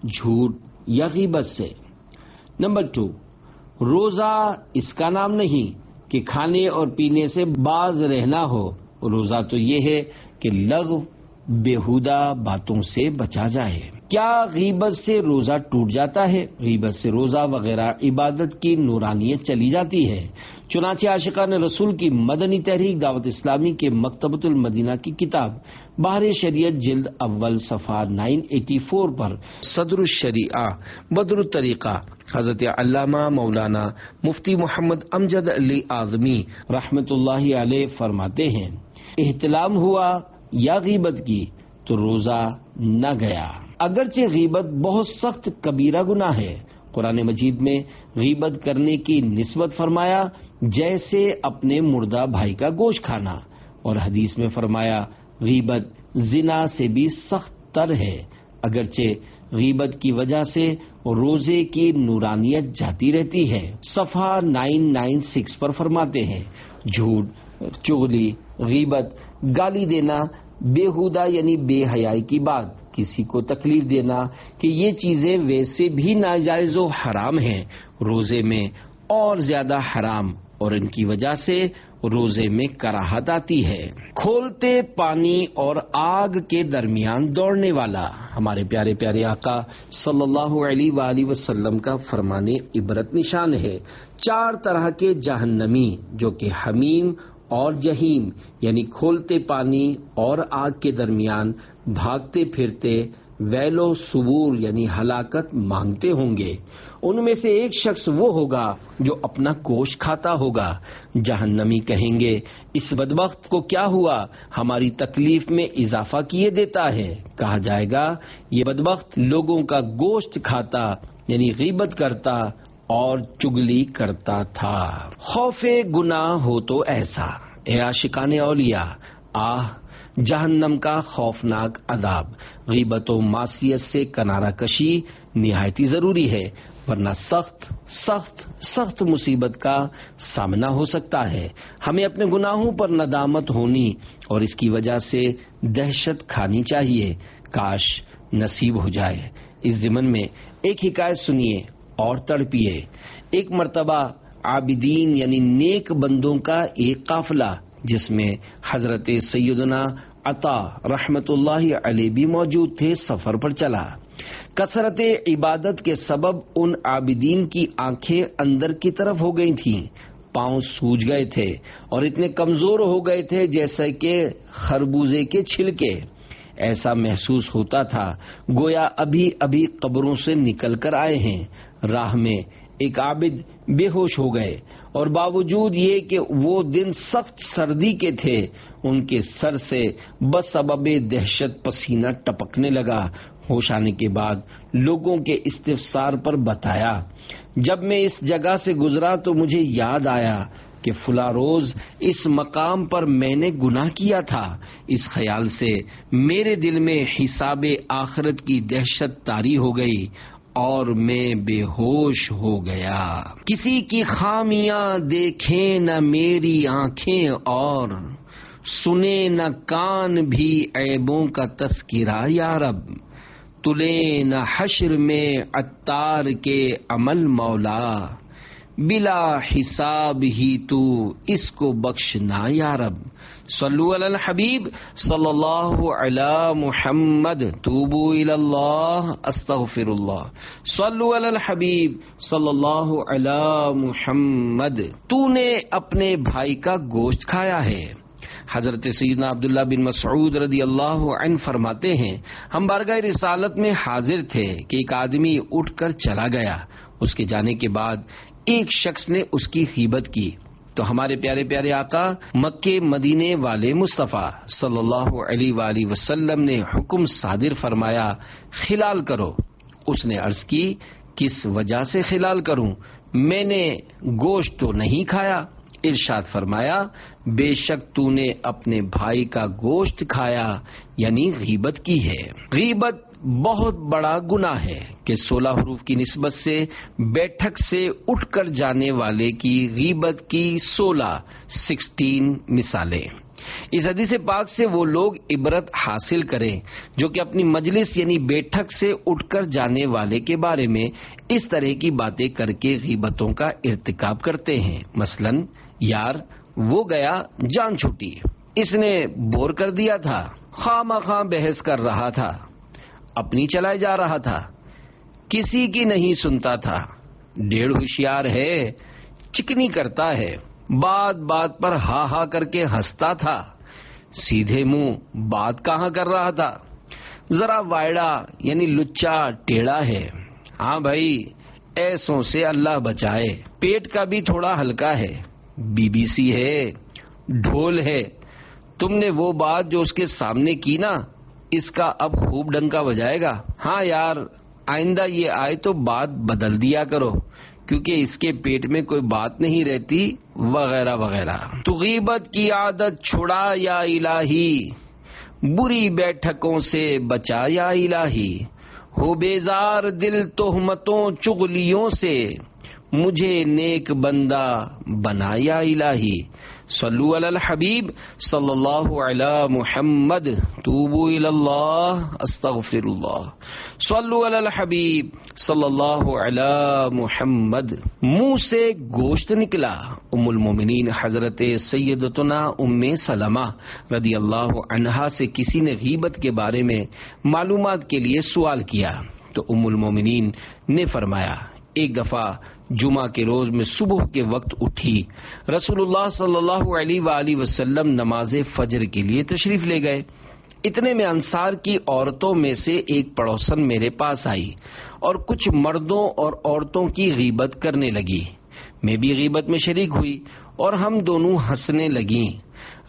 جھوٹ یا غیبت سے۔ نمبر 2، روزہ اس کا نام نہیں کہ کھانے اور پینے سے باز رہنا ہو، روزہ تو یہ ہے کہ لغو بیہودہ باتوں سے بچا جائے۔ کیا غیبت سے روزہ ٹوٹ جاتا ہے؟ غیبت سے روزہ وغیرہ عبادت کی نورانیت چلی جاتی ہے۔ چنانچہ عاشقان رسول کی مدنی تحریک دعوت اسلامی کے مکتبۃ المدینہ کی کتاب بحر شریعت جلد اول صفحہ 984 پر صدر الشریعہ بدر الطریقہ حضرت علامہ مولانا مفتی محمد امجد علی اعظمی رحمت اللہ علیہ فرماتے ہیں، احتلام ہوا یا غیبت کی تو روزہ نہ گیا۔ اگرچہ غیبت بہت سخت کبیرہ گناہ ہے، قرآن مجید میں غیبت کرنے کی نسبت فرمایا جیسے اپنے مردہ بھائی کا گوشت کھانا، اور حدیث میں فرمایا غیبت زنا سے بھی سخت تر ہے۔ اگرچہ غیبت کی وجہ سے روزے کی نورانیت جاتی رہتی ہے۔ صفحہ 996 پر فرماتے ہیں، جھوٹ، چغلی، غیبت، گالی دینا، بیہودہ یعنی بے حیائی کی بات، کسی کو تکلیف دینا کہ یہ چیزیں ویسے بھی ناجائز و حرام ہیں، روزے میں اور زیادہ حرام، اور ان کی وجہ سے روزے میں کراہت آتی ہے۔ کھولتے پانی اور آگ کے درمیان دوڑنے والا، ہمارے پیارے پیارے آقا صلی اللہ علیہ وآلہ وسلم کا فرمان عبرت نشان ہے۔ 4 طرح کے جہنمی جو کہ حمیم اور جہیم یعنی کھولتے پانی اور آگ کے درمیان بھاگتے پھرتے ویل و ثبور یعنی ہلاکت مانگتے ہوں گے، ان میں سے ایک شخص وہ ہوگا جو اپنا گوشت کھاتا ہوگا۔ جہنمی کہیں گے، اس بدبخت کو کیا ہوا، ہماری تکلیف میں اضافہ کیے دیتا ہے۔ کہا جائے گا یہ بدبخت لوگوں کا گوشت کھاتا یعنی غیبت کرتا اور چگلی کرتا تھا۔ خوف گناہ ہو تو ایسا، اے عاشقان اولیاء، جہنم کا خوفناک عذاب، غیبت و معصیت سے کنارہ کشی نہایتی ضروری ہے، ورنہ سخت سخت سخت مصیبت کا سامنا ہو سکتا ہے۔ ہمیں اپنے گناہوں پر ندامت ہونی اور اس کی وجہ سے دہشت کھانی چاہیے، کاش نصیب ہو جائے۔ اس ضمن میں ایک حکایت سنیے اور تڑپیے۔ ایک مرتبہ عابدین یعنی نیک بندوں کا ایک قافلہ جس میں حضرت سیدنا عطا رحمت اللہ علیہ بھی موجود تھے سفر پر چلا۔ کثرت عبادت کے سبب ان عابدین کی آنکھیں اندر کی طرف ہو گئی تھیں، پاؤں سوج گئے تھے اور اتنے کمزور ہو گئے تھے جیسے کہ خربوزے کے چھلکے۔ ایسا محسوس ہوتا تھا گویا ابھی ابھی قبروں سے نکل کر آئے ہیں۔ راہ میں ایک عابد بے ہوش ہو گئے، اور باوجود یہ کہ وہ دن سخت سردی کے تھے، ان کے سر سے بسبب دہشت پسینہ ٹپکنے لگا۔ ہوش آنے کے بعد لوگوں کے استفسار پر بتایا، جب میں اس جگہ سے گزرا تو مجھے یاد آیا کہ فلاں روز اس مقام پر میں نے گناہ کیا تھا۔ اس خیال سے میرے دل میں حساب آخرت کی دہشت طاری ہو گئی اور میں بے ہوش ہو گیا۔ کسی کی خامیاں دیکھیں نہ میری آنکھیں، اور سنے نہ کان بھی عیبوں کا تذکرہ، یا رب تلے نہ حشر میں عطار کے عمل مولا، بلا حساب ہی تو اس کو بخشنا، یا رب صلو علی الحبیب صلی اللہ علی محمد، توبو الی اللہ استغفر اللہ، صلو علی الحبیب صلی اللہ علی محمد۔ تو نے اپنے بھائی کا گوشت کھایا ہے۔ حضرت سیدنا عبداللہ بن مسعود رضی اللہ عنہ فرماتے ہیں، ہم بارگاہ رسالت میں حاضر تھے کہ ایک آدمی اٹھ کر چلا گیا۔ اس کے جانے کے بعد ایک شخص نے اس کی غیبت کی، تو ہمارے پیارے پیارے آقا مکے مدینے والے مصطفیٰ صلی اللہ علیہ وآلہ وسلم نے حکم صادر فرمایا، خلال کرو۔ اس نے عرض کی، کس وجہ سے خلال کروں؟ میں نے گوشت تو نہیں کھایا۔ ارشاد فرمایا، بے شک تو نے اپنے بھائی کا گوشت کھایا، یعنی غیبت کی ہے۔ غیبت بہت بڑا گناہ ہے کہ 16 حروف کی نسبت سے بیٹھک سے اٹھ کر جانے والے کی غیبت کی 16 مثالیں۔ اس حدیث پاک سے وہ لوگ عبرت حاصل کریں جو کہ اپنی مجلس یعنی بیٹھک سے اٹھ کر جانے والے کے بارے میں اس طرح کی باتیں کر کے غیبتوں کا ارتکاب کرتے ہیں. مثلا یار وہ گیا جان چھوٹی، اس نے بور کر دیا تھا، خواہ مخواہ بحث کر رہا تھا، اپنی چلائے جا رہا تھا، کسی کی نہیں سنتا تھا، ڈیڑھ ہوشیار ہے، چکنی کرتا ہے، بات بات پر ہا ہا کر کے ہنستا تھا، سیدھے منہ بات کہاں کر رہا تھا، ذرا وائڑا یعنی لچا ٹیڑھا ہے. ہاں بھائی ایسوں سے اللہ بچائے. پیٹ کا بھی تھوڑا ہلکا ہے، BBC ہے، ڈھول ہے. تم نے وہ بات جو اس کے سامنے کی نا، اس کا اب خوب ڈنکا بجائے گا. ہاں یار آئندہ یہ آئے تو بات بدل دیا کرو کیونکہ اس کے پیٹ میں کوئی بات نہیں رہتی وغیرہ وغیرہ. تو غیبت کی عادت چھڑا یا الہی، بری بیٹھکوں سے بچا یا الہی، ہو بیزار دل تہمتوں چغلیوں سے، مجھے نیک بندہ بنا یا الہی. صلو علی الحبیب صلی اللہ علی محمد، توبوا الی اللہ استغفر اللہ. صلو علی الحبیب صلی اللہ علی محمد. منہ سے گوشت نکلا. ام المومنین حضرت سیدتنا ام سلمہ رضی اللہ عنہا سے کسی نے غیبت کے بارے میں معلومات کے لیے سوال کیا تو ام المومنین نے فرمایا ایک دفعہ جمعہ کے روز میں صبح کے وقت اٹھی، رسول اللہ صلی اللہ علیہ وآلہ وسلم نماز فجر کے لیے تشریف لے گئے. اتنے میں انصار کی عورتوں میں سے ایک پڑوسن میرے پاس آئی اور کچھ مردوں اور عورتوں کی غیبت کرنے لگی. میں بھی غیبت میں شریک ہوئی اور ہم دونوں ہنسنے لگیں.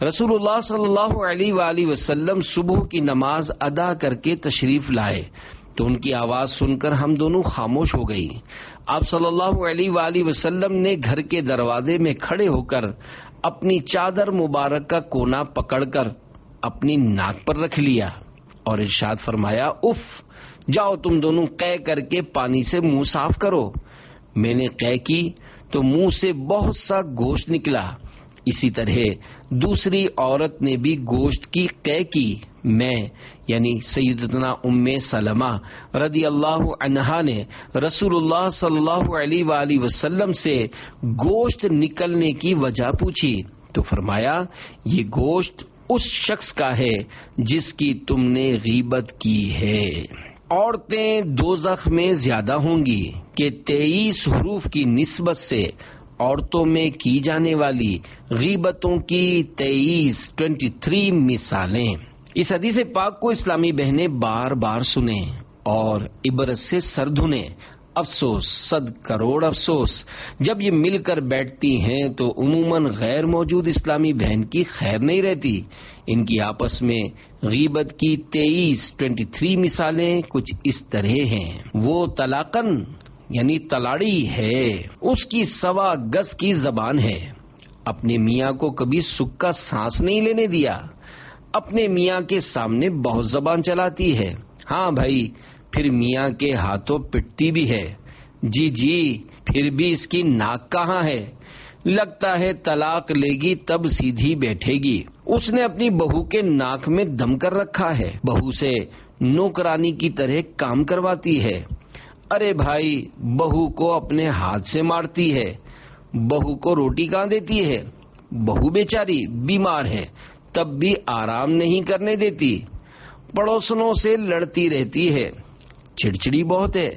رسول اللہ صلی اللہ علیہ وآلہ وسلم صبح کی نماز ادا کر کے تشریف لائے تو ان کی آواز سن کر ہم دونوں خاموش ہو گئی. آپ صلی اللہ علیہ وآلہ وسلم نے گھر کے دروازے میں کھڑے ہو کر اپنی چادر مبارک کا کونا پکڑ کر اپنی ناک پر رکھ لیا اور ارشاد فرمایا اف، جاؤ تم دونوں قے کر کے پانی سے منہ صاف کرو. میں نے قے کی تو منہ سے بہت سا گوشت نکلا. اسی طرح دوسری عورت نے بھی گوشت کی قے کی. میں یعنی سیدتنا ام سلمہ رضی اللہ عنہا نے رسول اللہ صلی اللہ علیہ وآلہ وسلم سے گوشت نکلنے کی وجہ پوچھی تو فرمایا یہ گوشت اس شخص کا ہے جس کی تم نے غیبت کی ہے. عورتیں دوزخ میں زیادہ ہوں گی کہ 23 حروف کی نسبت سے عورتوں میں کی جانے والی غیبتوں کی 23 مثالیں. اس حدیث پاک کو اسلامی بہنیں بار بار سنیں اور عبرت سے سر دھنیں. افسوس، 100 کروڑ افسوس، جب یہ مل کر بیٹھتی ہیں تو عموماً غیر موجود اسلامی بہن کی خیر نہیں رہتی. ان کی آپس میں غیبت کی 23 مثالیں کچھ اس طرح ہیں. وہ طلاقن یعنی تلاڑی ہے، اس کی 1.25 گز کی زبان ہے، اپنے میاں کو کبھی سکھ کا سانس نہیں لینے دیا، اپنے میاں کے سامنے بہت زبان چلاتی ہے. ہاں بھائی پھر میاں کے ہاتھوں پٹتی بھی ہے. جی پھر بھی اس کی ناک کہاں ہے؟ لگتا ہے طلاق لے گی تب سیدھی بیٹھے گی. اس نے اپنی بہو کے ناک میں دم کر رکھا ہے، بہو سے نوکرانی کی طرح کام کرواتی ہے. ارے بھائی بہو کو اپنے ہاتھ سے مارتی ہے، بہو کو روٹی کہاں دیتی ہے؟ بہو بیچاری بیمار ہے تب بھی آرام نہیں کرنے دیتی، پڑوسنوں سے لڑتی رہتی ہے، چڑچڑی بہت ہے.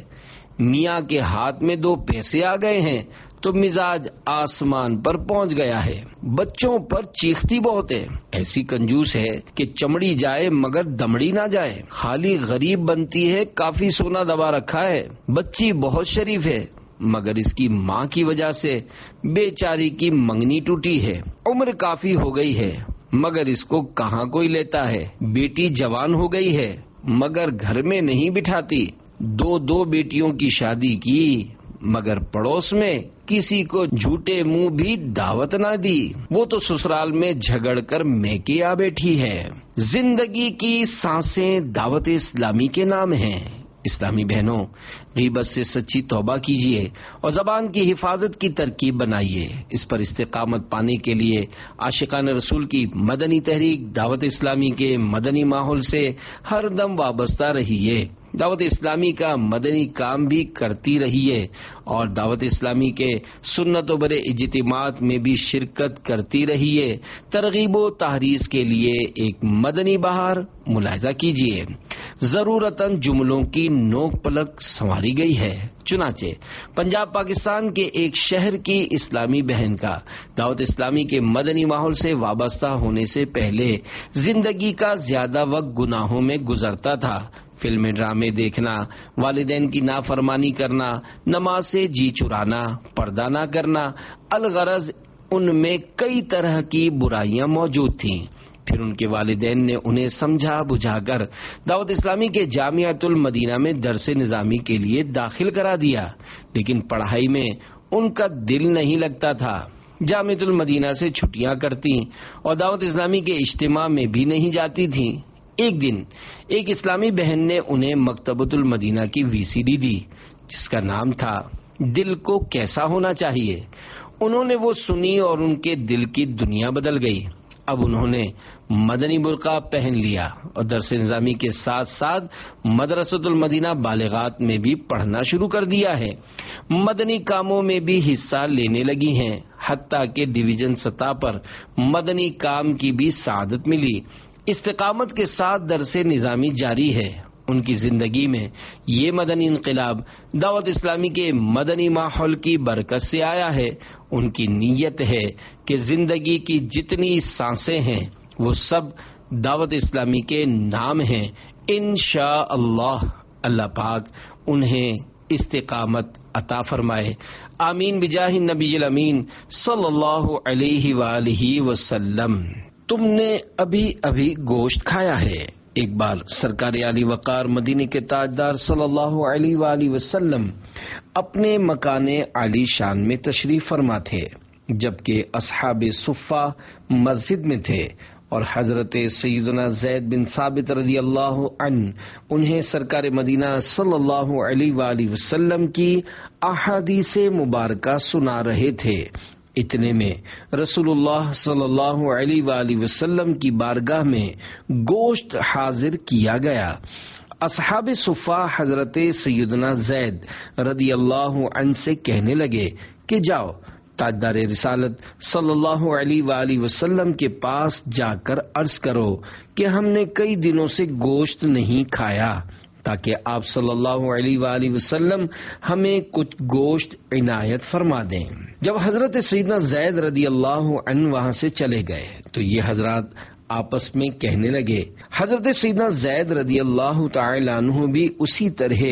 میاں کے ہاتھ میں 2 پیسے آ گئے ہیں تو مزاج آسمان پر پہنچ گیا ہے. بچوں پر چیختی بہت ہے، ایسی کنجوس ہے کہ چمڑی جائے مگر دمڑی نہ جائے. خالی غریب بنتی ہے، کافی سونا دبا رکھا ہے. بچی بہت شریف ہے مگر اس کی ماں کی وجہ سے بیچاری کی منگنی ٹوٹی ہے. عمر کافی ہو گئی ہے مگر اس کو کہاں کوئی لیتا ہے. بیٹی جوان ہو گئی ہے مگر گھر میں نہیں بٹھاتی. 2 بیٹیوں کی شادی کی مگر پڑوس میں کسی کو جھوٹے منہ بھی دعوت نہ دی. وہ تو سسرال میں جھگڑ کر میکے آ بیٹھی ہے. زندگی کی سانسیں دعوت اسلامی کے نام ہیں. اسلامی بہنوں، غیبت سے سچی توبہ کیجیے اور زبان کی حفاظت کی ترکیب بنائیے۔ اس پر استقامت پانے کے لیے عاشقان رسول کی مدنی تحریک دعوت اسلامی کے مدنی ماحول سے ہر دم وابستہ رہیے۔ دعوت اسلامی کا مدنی کام بھی کرتی رہیے اور دعوت اسلامی کے سنت و برے اجتماعات میں بھی شرکت کرتی رہیے۔ ترغیب و تحریض کے لیے ایک مدنی بہار ملاحظہ کیجیے۔ ضرورتاً جملوں کی نوک پلک سنواری گئی ہے۔ چنانچہ پنجاب پاکستان کے ایک شہر کی اسلامی بہن کا دعوت اسلامی کے مدنی ماحول سے وابستہ ہونے سے پہلے زندگی کا زیادہ وقت گناہوں میں گزرتا تھا۔ فلمیں ڈرامے دیکھنا، والدین کی نافرمانی کرنا، نماز سے جی چرانا، پردہ نہ کرنا، الغرض ان میں کئی طرح کی برائیاں موجود تھیں۔ پھر ان کے والدین نے انہیں سمجھا بجھا کر دعوت اسلامی کے جامعۃ المدینہ میں درس نظامی کے لیے داخل کرا دیا، لیکن پڑھائی میں ان کا دل نہیں لگتا تھا۔ جامعۃ المدینہ سے چھٹیاں کرتی اور دعوت اسلامی کے اجتماع میں بھی نہیں جاتی تھیں۔ ایک دن ایک اسلامی بہن نے انہیں مکتبۃ المدینہ کی VCD دی جس کا نام تھا دل کو کیسا ہونا چاہیے۔ انہوں نے وہ سنی اور ان کے دل کی دنیا بدل گئی۔ اب انہوں نے مدنی برقع پہن لیا اور درس نظامی کے ساتھ ساتھ مدرسۃ المدینہ بالغات میں بھی پڑھنا شروع کر دیا ہے۔ مدنی کاموں میں بھی حصہ لینے لگی ہیں، حتیٰ کہ ڈویژن سطح پر مدنی کام کی بھی سعادت ملی۔ استقامت کے ساتھ درس نظامی جاری ہے۔ ان کی زندگی میں یہ مدنی انقلاب دعوت اسلامی کے مدنی ماحول کی برکت سے آیا ہے۔ ان کی نیت ہے کہ زندگی کی جتنی سانسیں ہیں وہ سب دعوت اسلامی کے نام ہیں۔ انشاءاللہ اللہ پاک انہیں استقامت عطا فرمائے، آمین بجاہ النبی الامین صلی اللہ علیہ وآلہ وسلم۔ تم نے ابھی گوشت کھایا ہے۔ ایک بار سرکار عالی وقار مدینے کے تاجدار صلی اللہ علیہ وآلہ وسلم اپنے مکان عالی شان میں تشریف فرما تھے، جبکہ اصحاب صفہ مسجد میں تھے اور حضرت سیدنا زید بن ثابت رضی اللہ عنہ انہیں سرکار مدینہ صلی اللہ علیہ وآلہ وسلم کی احادیث مبارکہ سنا رہے تھے۔ اتنے میں رسول اللہ صلی اللہ علیہ وآلہ وسلم کی بارگاہ میں گوشت حاضر کیا گیا۔ اصحاب صفہ حضرت سیدنا زید رضی اللہ عنہ سے کہنے لگے کہ جاؤ تاجدار رسالت صلی اللہ علیہ وآلہ وسلم کے پاس جا کر عرض کرو کہ ہم نے کئی دنوں سے گوشت نہیں کھایا، تاکہ آپ صلی اللہ علیہ وآلہ وسلم ہمیں کچھ گوشت عنایت فرما دیں۔ جب حضرت سیدنا زید رضی اللہ عنہ وہاں سے چلے گئے تو یہ حضرات آپس میں کہنے لگے۔ حضرت سیدنا زید رضی اللہ تعالی عنہ بھی اسی طرح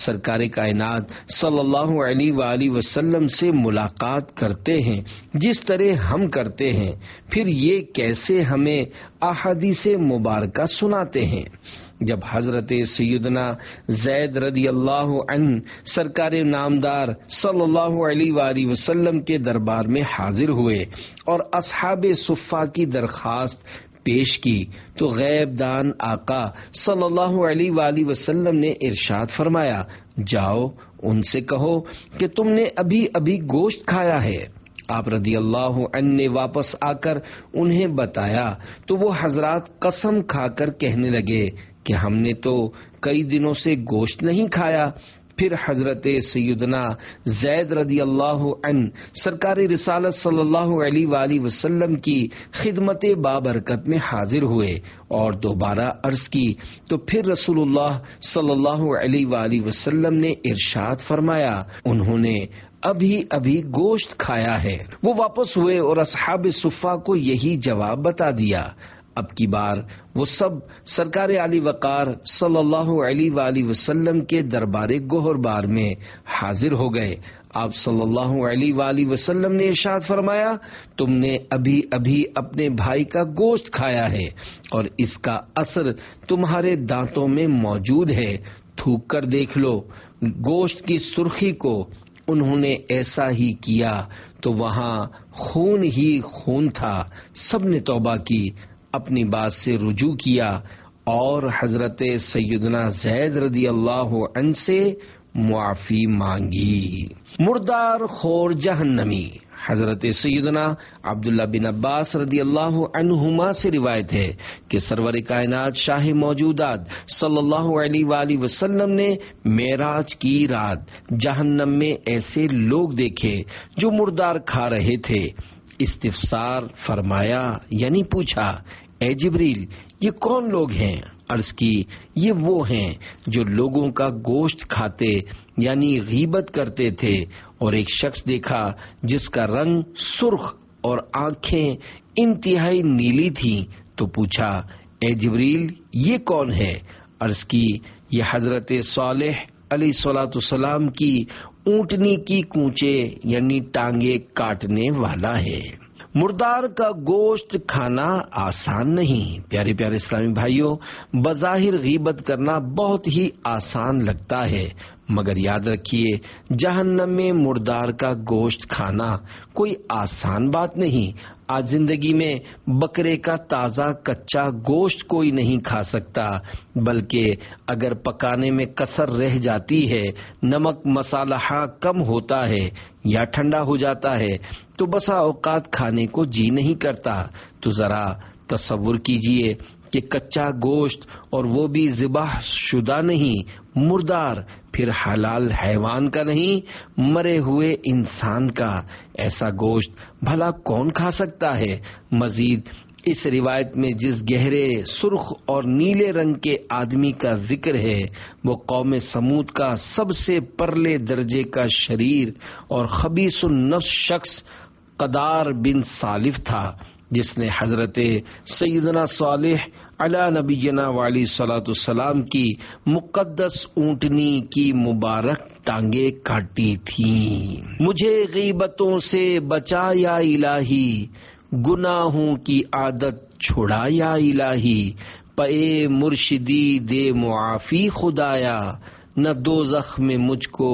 سرکار کائنات صلی اللہ علیہ وآلہ وسلم سے ملاقات کرتے ہیں جس طرح ہم کرتے ہیں، پھر یہ کیسے ہمیں احادیث مبارکہ سناتے ہیں؟ جب حضرت سیدنا زید رضی اللہ عنہ سرکار نامدار صلی اللہ علیہ وآلہ وسلم کے دربار میں حاضر ہوئے اور اصحاب صفہ کی درخواست پیش کی تو غیب دان آقا صلی اللہ علیہ وآلہ وسلم نے ارشاد فرمایا، جاؤ ان سے کہو کہ تم نے ابھی گوشت کھایا ہے۔ آپ رضی اللہ عنہ نے واپس آ کر انہیں بتایا تو وہ حضرات قسم کھا کر کہنے لگے کہ ہم نے تو کئی دنوں سے گوشت نہیں کھایا۔ پھر حضرت سیدنا زید رضی اللہ عنہ سرکار رسالت صلی اللہ علیہ وآلہ وسلم کی خدمت بابرکت میں حاضر ہوئے اور دوبارہ عرض کی تو پھر رسول اللہ صلی اللہ علیہ وآلہ وسلم نے ارشاد فرمایا، انہوں نے ابھی گوشت کھایا ہے۔ وہ واپس ہوئے اور اصحاب صفہ کو یہی جواب بتا دیا۔ اب کی بار وہ سب سرکار عالی وقار صلی اللہ علیہ وآلہ وسلم کے دربار گوہر بار میں حاضر ہو گئے۔ آپ صلی اللہ علیہ وآلہ وسلم نے ارشاد فرمایا، تم نے ابھی اپنے بھائی کا گوشت کھایا ہے اور اس کا اثر تمہارے دانتوں میں موجود ہے، تھوک کر دیکھ لو۔ گوشت کی سرخی کو انہوں نے ایسا ہی کیا تو وہاں خون ہی خون تھا۔ سب نے توبہ کی، اپنی بات سے رجوع کیا اور حضرت سیدنا زید رضی اللہ عنہ سے معافی مانگی۔ مردار خور جہنمی، حضرت سیدنا عبداللہ بن عباس رضی اللہ عنہما سے روایت ہے کہ سرور کائنات شاہ موجودات صلی اللہ علیہ وآلہ وسلم نے معراج کی رات جہنم میں ایسے لوگ دیکھے جو مردار کھا رہے تھے۔ استفسار فرمایا، یعنی پوچھا، اے جبریل یہ کون لوگ ہیں؟ عرض کی، یہ وہ ہیں جو لوگوں کا گوشت کھاتے یعنی غیبت کرتے تھے۔ اور ایک شخص دیکھا جس کا رنگ سرخ اور آنکھیں انتہائی نیلی تھیں، تو پوچھا، اے جبریل یہ کون ہے؟ عرض کی، یہ حضرت صالح علیہ الصلوۃ والسلام کی اونٹنی کی کونچے یعنی ٹانگیں کاٹنے والا ہے۔ مردار کا گوشت کھانا آسان نہیں۔ پیارے پیارے اسلامی بھائیوں، بظاہر غیبت کرنا بہت ہی آسان لگتا ہے، مگر یاد رکھیے جہنم میں مردار کا گوشت کھانا کوئی آسان بات نہیں۔ آج زندگی میں بکرے کا تازہ کچا گوشت کوئی نہیں کھا سکتا، بلکہ اگر پکانے میں کسر رہ جاتی ہے، نمک مسالہ کم ہوتا ہے یا ٹھنڈا ہو جاتا ہے تو بسا اوقات کھانے کو جی نہیں کرتا۔ تو ذرا تصور کیجئے کہ کچا گوشت، اور وہ بھی ذبح شدہ نہیں، مردار، پھر حلال حیوان کا نہیں، مرے ہوئے انسان کا، ایسا گوشت بھلا کون کھا سکتا ہے؟ مزید اس روایت میں جس گہرے سرخ اور نیلے رنگ کے آدمی کا ذکر ہے وہ قوم سمود کا سب سے پرلے درجے کا شریر اور خبیث النفس شخص قدار بن سالف تھا، جس نے حضرت سیدنا صالح علی نبینا وعلیہ الصلوۃ والسلام کی مقدس اونٹنی کی مبارک ٹانگیں کاٹی تھیں۔ مجھے غیبتوں سے بچا یا الہی، گناہوں کی عادت چھڑا یا الہی، پے مرشدی دے معافی خدایا، نہ دوزخ میں مجھ کو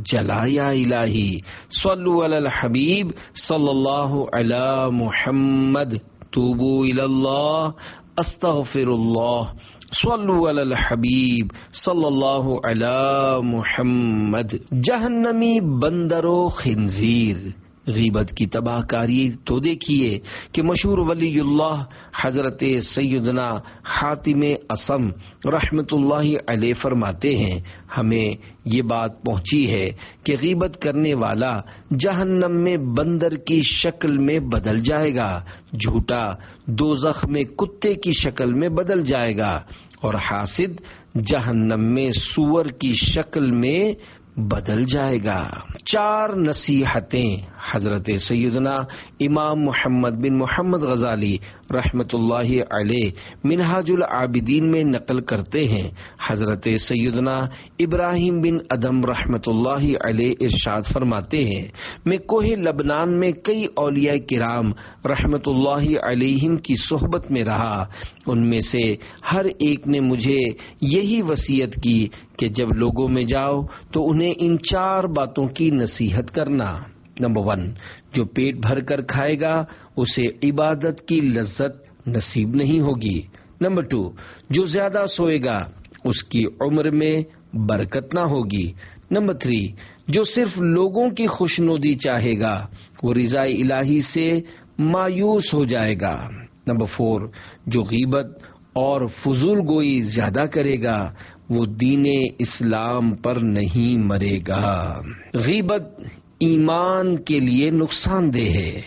جلا یا الہی۔ صلو علی الحبیب صلی اللہ علی محمد، توبو الی اللہ استغفر اللہ، صلو علی الحبیب صلی اللہ علی محمد۔ جہنمی بندر و خنزیر، غیبت کی تباہ کاری تو دیکھیے کہ مشہور ولی اللہ حضرت سیدنا حاتم اصم رحمت اللہ علیہ فرماتے ہیں، ہمیں یہ بات پہنچی ہے کہ غیبت کرنے والا جہنم میں بندر کی شکل میں بدل جائے گا، جھوٹا دوزخ میں کتے کی شکل میں بدل جائے گا، اور حاسد جہنم میں سور کی شکل میں بدل جائے گا۔ 4 نصیحتیں حضرت سیدنا امام محمد بن محمد غزالی رحمت اللہ علیہ منہاج العابدین میں نقل کرتے ہیں۔ حضرت سیدنا ابراہیم بن ادم رحمت اللہ علیہ ارشاد فرماتے ہیں، میں کوہ لبنان میں کئی اولیاء کرام رحمت اللہ علیہم کی صحبت میں رہا، ان میں سے ہر ایک نے مجھے یہی وصیت کی کہ جب لوگوں میں جاؤ تو انہیں ان 4 باتوں کی نصیحت کرنا۔ نمبر 1، جو پیٹ بھر کر کھائے گا اسے عبادت کی لذت نصیب نہیں ہوگی۔ نمبر 2، جو زیادہ سوئے گا اس کی عمر میں برکت نہ ہوگی۔ نمبر 3، جو صرف لوگوں کی خوشنودی چاہے گا وہ رضا الہی سے مایوس ہو جائے گا۔ نمبر 4، جو غیبت اور فضول گوئی زیادہ کرے گا وہ دین اسلام پر نہیں مرے گا۔ غیبت ایمان کے لیے نقصان دہ ہے۔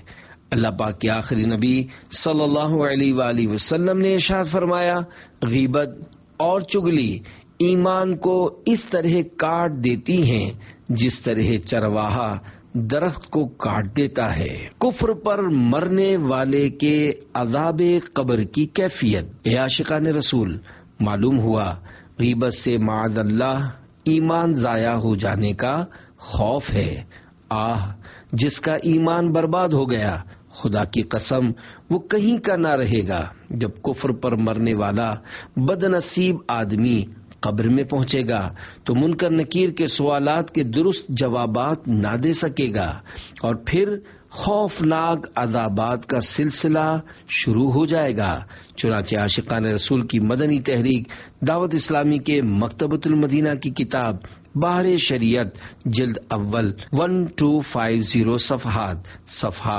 اللہ پاک کے آخری نبی صلی اللہ علیہ وآلہ وسلم نے ارشاد فرمایا، غیبت اور چغلی ایمان کو اس طرح کاٹ دیتی ہیں جس طرح چرواہا درخت کو کاٹ دیتا ہے۔ کفر پر مرنے والے کے عذاب قبر کی کیفیت۔ اے عاشقان رسول، معلوم ہوا غیبت سے معاذ اللہ ایمان ضائع ہو جانے کا خوف ہے۔ جس کا ایمان برباد ہو گیا، خدا کی قسم وہ کہیں کا نہ رہے گا۔ جب کفر پر مرنے والا بد نصیب آدمی قبر میں پہنچے گا تو منکر نکیر کے سوالات کے درست جوابات نہ دے سکے گا، اور پھر خوفناک عذابات کا سلسلہ شروع ہو جائے گا۔ چنانچہ عاشقان رسول کی مدنی تحریک دعوت اسلامی کے مکتبۃ المدینہ کی کتاب بحر شریعت جلد اول 1250 صفحہ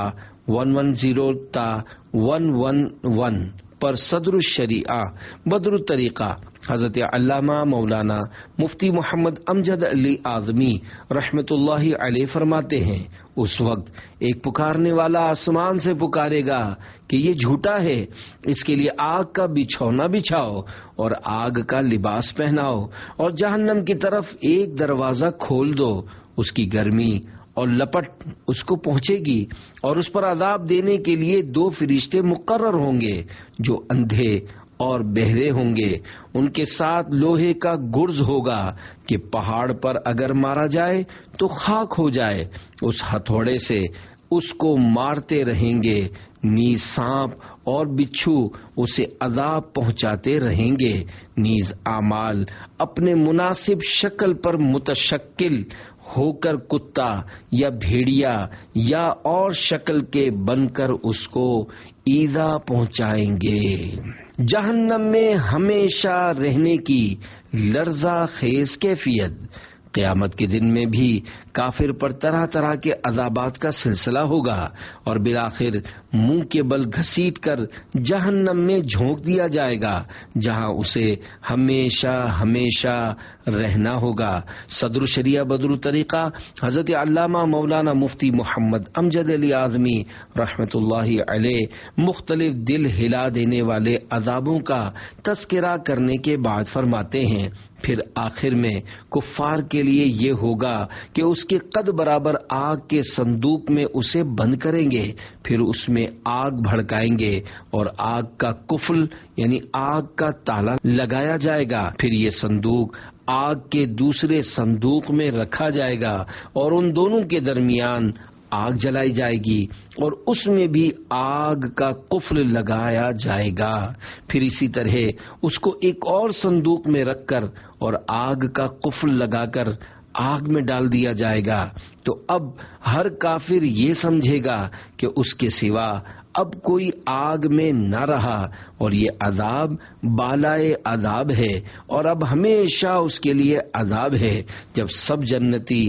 110 تا 111 پر صدر الشریعہ بدر الطریقہ حضرت علامہ مولانا مفتی محمد امجد علی اعظمی رحمت اللہ علیہ فرماتے ہیں، اس وقت ایک پکارنے والا آسمان سے پکارے گا کہ یہ جھوٹا ہے، اس کے لیے آگ کا بچھونا بچھاؤ اور آگ کا لباس پہناؤ، اور جہنم کی طرف ایک دروازہ کھول دو، اس کی گرمی اور لپٹ اس کو پہنچے گی، اور اس پر عذاب دینے کے لیے 2 فرشتے مقرر ہوں گے جو اندھے اور بہرے ہوں گے، ان کے ساتھ لوہے کا گرز ہوگا کہ پہاڑ پر اگر مارا جائے تو خاک ہو جائے، اس ہتھوڑے سے اس کو مارتے رہیں گے، نیز سانپ اور بچھو اسے عذاب پہنچاتے رہیں گے، نیز اعمال اپنے مناسب شکل پر متشکل ہو کر کتا یا بھیڑیا یا اور شکل کے بن کر اس کو ایذا پہنچائیں گے۔ جہنم میں ہمیشہ رہنے کی لرزہ خیز کیفیت۔ قیامت کے دن میں بھی کافر پر طرح طرح کے عذابات کا سلسلہ ہوگا، اور بالآخر منہ کے بل گھسیٹ کر جہنم میں جھونک دیا جائے گا، جہاں اسے ہمیشہ ہمیشہ رہنا ہوگا۔ صدر الشریعہ بدر الطریقہ حضرت علامہ مولانا مفتی محمد امجد علی اعظمی رحمت اللہ علیہ مختلف دل ہلا دینے والے عذابوں کا تذکرہ کرنے کے بعد فرماتے ہیں، پھر آخر میں کفار کے لیے یہ ہوگا کہ اس کے قد برابر آگ کے صندوق میں اسے بند کریں گے، پھر اس میں آگ بھڑکائیں گے اور آگ کا قفل یعنی آگ کا تالا لگایا جائے گا، پھر یہ صندوق آگ کے دوسرے صندوق میں رکھا جائے گا اور ان دونوں کے درمیان آگ جلائی جائے گی اور اس میں بھی آگ کا قفل لگایا جائے گا، پھر اسی طرح اس کو ایک اور صندوق میں رکھ کر اور آگ کا قفل لگا کر آگ میں ڈال دیا جائے گا۔ تو اب ہر کافر یہ سمجھے گا کہ اس کے سوا اب کوئی آگ میں نہ رہا اور یہ عذاب بالائے عذاب ہے اور اب ہمیشہ اس کے لیے عذاب ہے۔ جب سب جنتی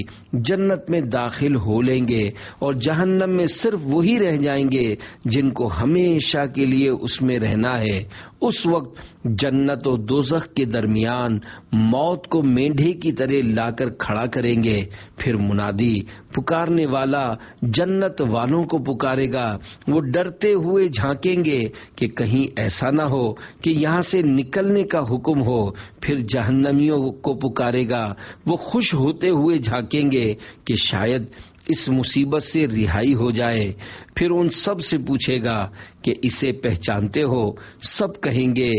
جنت میں داخل ہو لیں گے اور جہنم میں صرف وہی رہ جائیں گے جن کو ہمیشہ کے لیے اس میں رہنا ہے، اس وقت جنت و دوزخ کے درمیان موت کو مینڈھے کی طرح لا کر کھڑا کریں گے، پھر منادی پکارنے والا جنت والوں کو پکارے گا، وہ ڈرتے ہوئے جھانکیں گے کہ کہیں ایسا نہ ہو کہ یہاں سے نکلنے کا حکم ہو، پھر جہنمیوں کو پکارے گا، وہ خوش ہوتے ہوئے جھانکیں گے کہ شاید اس مصیبت سے رہائی ہو جائے، پھر ان سب سے پوچھے گا کہ اسے پہچانتے ہو؟ سب کہیں گے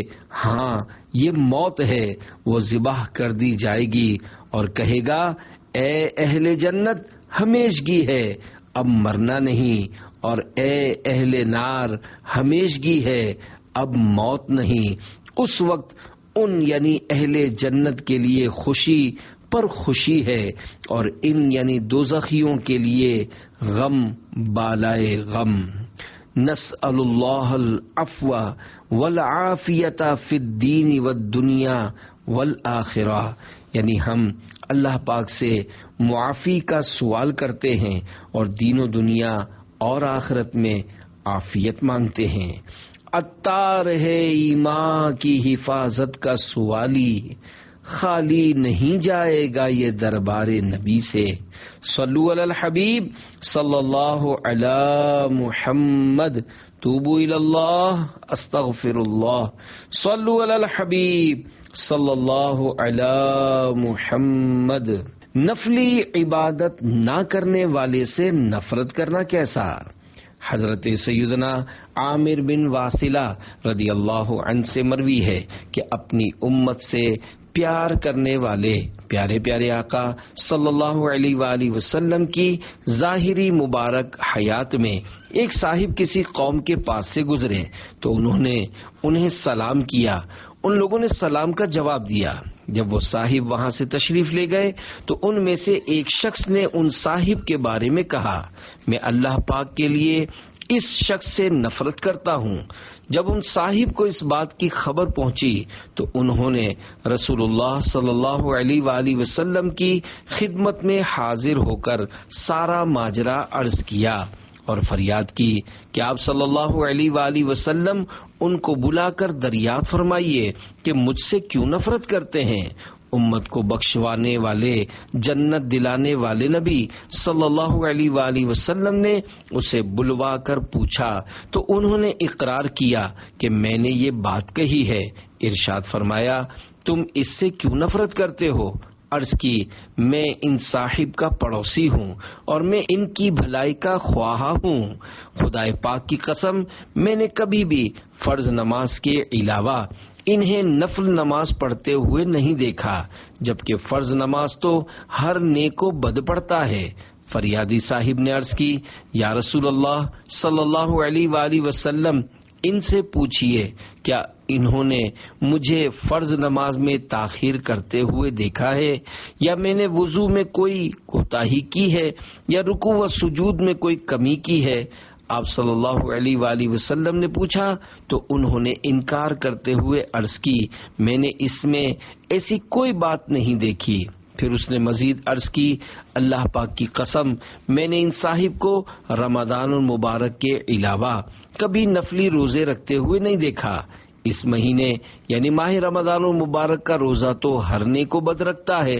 ہاں یہ موت ہے، وہ ذبح کر دی جائے گی اور کہے گا اے اہل جنت ہمیشگی ہے، اب مرنا نہیں، اور اے اہل نار ہمیشگی ہے، اب موت نہیں۔ اس وقت ان یعنی اہل جنت کے لیے خوشی پر خوشی ہے اور ان یعنی دوزخیوں کے لیے غم بالائے غم۔ نسأل اللہ العفو والعافیۃ فی الدین والدنیا والآخرہ، یعنی ہم اللہ پاک سے معافی کا سوال کرتے ہیں اور دین و دنیا اور آخرت میں عافیت مانگتے ہیں۔ عطار ہے ایمان کی حفاظت کا سوالی، خالی نہیں جائے گا یہ دربار نبی سے۔ صلو علی الحبیب صلی اللہ علی محمد، توبوا الی اللہ استغفر اللہ، صلو علی الحبیب صلی اللہ علی محمد۔ نفلی عبادت نہ کرنے والے سے نفرت کرنا کیسا؟ حضرت سیدنا عامر بن واصلہ رضی اللہ عنہ سے مروی ہے کہ اپنی امت سے پیار کرنے والے پیارے پیارے آقا صلی اللہ علیہ وآلہ وسلم کی ظاہری مبارک حیات میں ایک صاحب کسی قوم کے پاس سے گزرے تو انہوں نے انہیں سلام کیا، ان لوگوں نے سلام کا جواب دیا۔ جب وہ صاحب وہاں سے تشریف لے گئے تو ان میں سے ایک شخص نے ان صاحب کے بارے میں کہا، میں اللہ پاک کے لیے اس شخص سے نفرت کرتا ہوں۔ جب ان صاحب کو اس بات کی خبر پہنچی تو انہوں نے رسول اللہ صلی اللہ علیہ وآلہ وسلم کی خدمت میں حاضر ہو کر سارا ماجرا عرض کیا اور فریاد کی کہ آپ صلی اللہ علیہ وآلہ وسلم ان کو بلا کر دریافت فرمائیے کہ مجھ سے کیوں نفرت کرتے ہیں۔ امت کو بخشوانے والے، جنت دلانے والے نبی صلی اللہ علیہ وآلہ وسلم نے اسے بلوا کر پوچھا تو انہوں نے اقرار کیا کہ میں نے یہ بات کہی ہے۔ ارشاد فرمایا، تم اس سے کیوں نفرت کرتے ہو؟ عرض کی، میں ان صاحب کا پڑوسی ہوں اور میں ان کی بھلائی کا خواہاں ہوں۔ خدا پاک کی قسم، میں نے کبھی بھی فرض نماز کے علاوہ انہیں نفل نماز پڑھتے ہوئے نہیں دیکھا، جبکہ فرض نماز تو ہر نیک و بد پڑھتا ہے۔ فریادی صاحب نے عرض کی، یا رسول اللہ صلی اللہ علیہ وآلہ وسلم، ان سے پوچھئے کیا انہوں نے مجھے فرض نماز میں تاخیر کرتے ہوئے دیکھا ہے، یا میں نے وضو میں کوئی کوتاہی کی ہے، یا رکوع و سجود میں کوئی کمی کی ہے؟ آپ صلی اللہ علیہ وآلہ وسلم نے پوچھا تو انہوں نے انکار کرتے ہوئے عرض کی، میں نے اس میں ایسی کوئی بات نہیں دیکھی۔ پھر اس نے مزید عرض کی، اللہ پاک کی قسم، میں نے ان صاحب کو رمضان المبارک کے علاوہ کبھی نفلی روزے رکھتے ہوئے نہیں دیکھا۔ اس مہینے یعنی ماہ رمضان المبارک کا روزہ تو ہر نیک و بد رکھتا ہے۔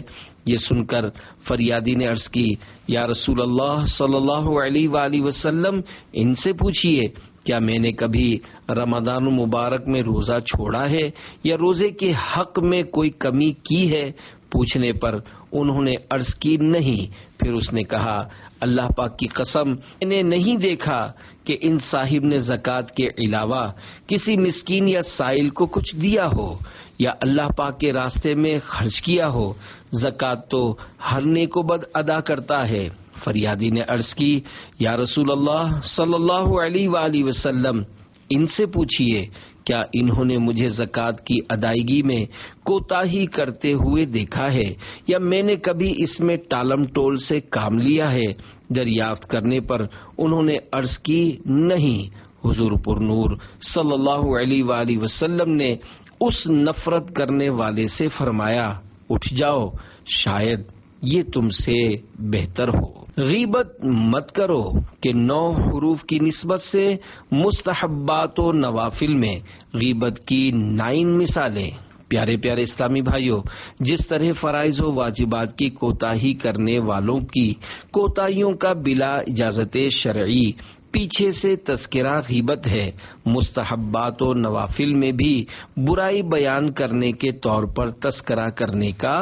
یہ سن کر فریادی نے عرض کی، یا رسول اللہ صلی اللہ علیہ وآلہ وسلم، ان سے پوچھئے کیا میں نے کبھی رمضان المبارک میں روزہ چھوڑا ہے یا روزے کے حق میں کوئی کمی کی ہے؟ پوچھنے پر انہوں نے عرض کی، نہیں۔ پھر اس نے کہا، اللہ پاک کی قسم، میں نے نہیں دیکھا کہ ان صاحب نے زکوٰۃ کے علاوہ کسی مسکین یا سائل کو کچھ دیا ہو یا اللہ پاک کے راستے میں خرچ کیا ہو۔ زکوٰۃ تو ہر نیک و بد ادا کرتا ہے۔ فریادی نے عرض کی، یا رسول اللہ صلی اللہ علیہ وآلہ وسلم، ان سے پوچھئے کیا انہوں نے مجھے زکوٰۃ کی ادائیگی میں کوتاہی کرتے ہوئے دیکھا ہے یا میں نے کبھی اس میں ٹالم ٹول سے کام لیا ہے؟ دریافت کرنے پر انہوں نے عرض کی، نہیں۔ حضور پر نور صلی اللہ علیہ وآلہ وسلم نے اس نفرت کرنے والے سے فرمایا، اٹھ جاؤ، شاید یہ تم سے بہتر ہو۔ غیبت مت کرو کہ 9 حروف کی نسبت سے مستحبات و نوافل میں غیبت کی 9 مثالیں۔ پیارے پیارے اسلامی بھائیوں، جس طرح فرائض و واجبات کی کوتاہی کرنے والوں کی کوتاہیوں کا بلا اجازت شرعی پیچھے سے تذکرہ غیبت ہے، مستحبات و نوافل میں بھی برائی بیان کرنے کے طور پر تذکرہ کرنے کا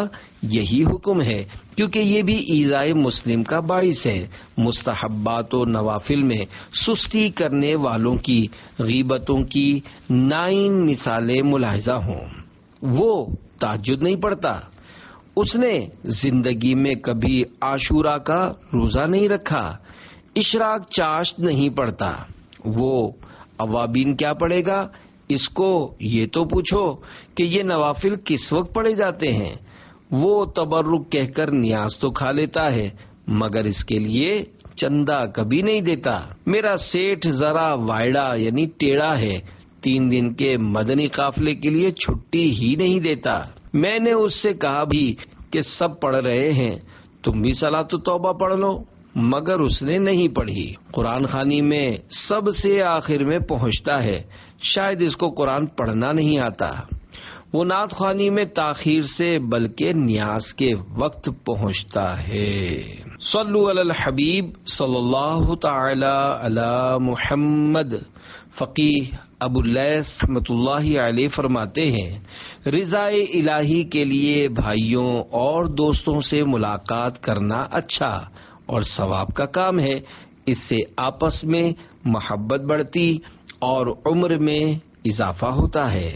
یہی حکم ہے، کیونکہ یہ بھی ایذائے مسلم کا باعث ہے۔ مستحبات و نوافل میں سستی کرنے والوں کی غیبتوں کی 9 مثالیں ملاحظہ ہوں۔ وہ تہجد نہیں پڑھتا، اس نے زندگی میں کبھی عاشورہ کا روزہ نہیں رکھا، اشراق چاشت نہیں پڑھتا، وہ اوابین کیا پڑھے گا؟ اس کو یہ تو پوچھو کہ یہ نوافل کس وقت پڑھے جاتے ہیں۔ وہ تبرک کہہ کر نیاز تو کھا لیتا ہے مگر اس کے لیے چندہ کبھی نہیں دیتا۔ میرا سیٹھ ذرا وائڑا یعنی ٹیڑھا ہے، 3 دن کے مدنی قافلے کے لیے چھٹی ہی نہیں دیتا۔ میں نے اس سے کہا بھی کہ سب پڑھ رہے ہیں، تم بھی صلاۃ و توبہ پڑھ لو، مگر اس نے نہیں پڑھی۔ قرآن خوانی میں سب سے آخر میں پہنچتا ہے، شاید اس کو قرآن پڑھنا نہیں آتا۔ وہ نعت خوانی میں تاخیر سے بلکہ نیاز کے وقت پہنچتا ہے۔ صلو علی الحبیب صلی اللہ تعالی علی محمد۔ فقیہ ابو اللیث رحمۃ اللہ علیہ فرماتے ہیں، رضائے الہی کے لیے بھائیوں اور دوستوں سے ملاقات کرنا اچھا اور ثواب کا کام ہے، اس سے آپس میں محبت بڑھتی اور عمر میں اضافہ ہوتا ہے۔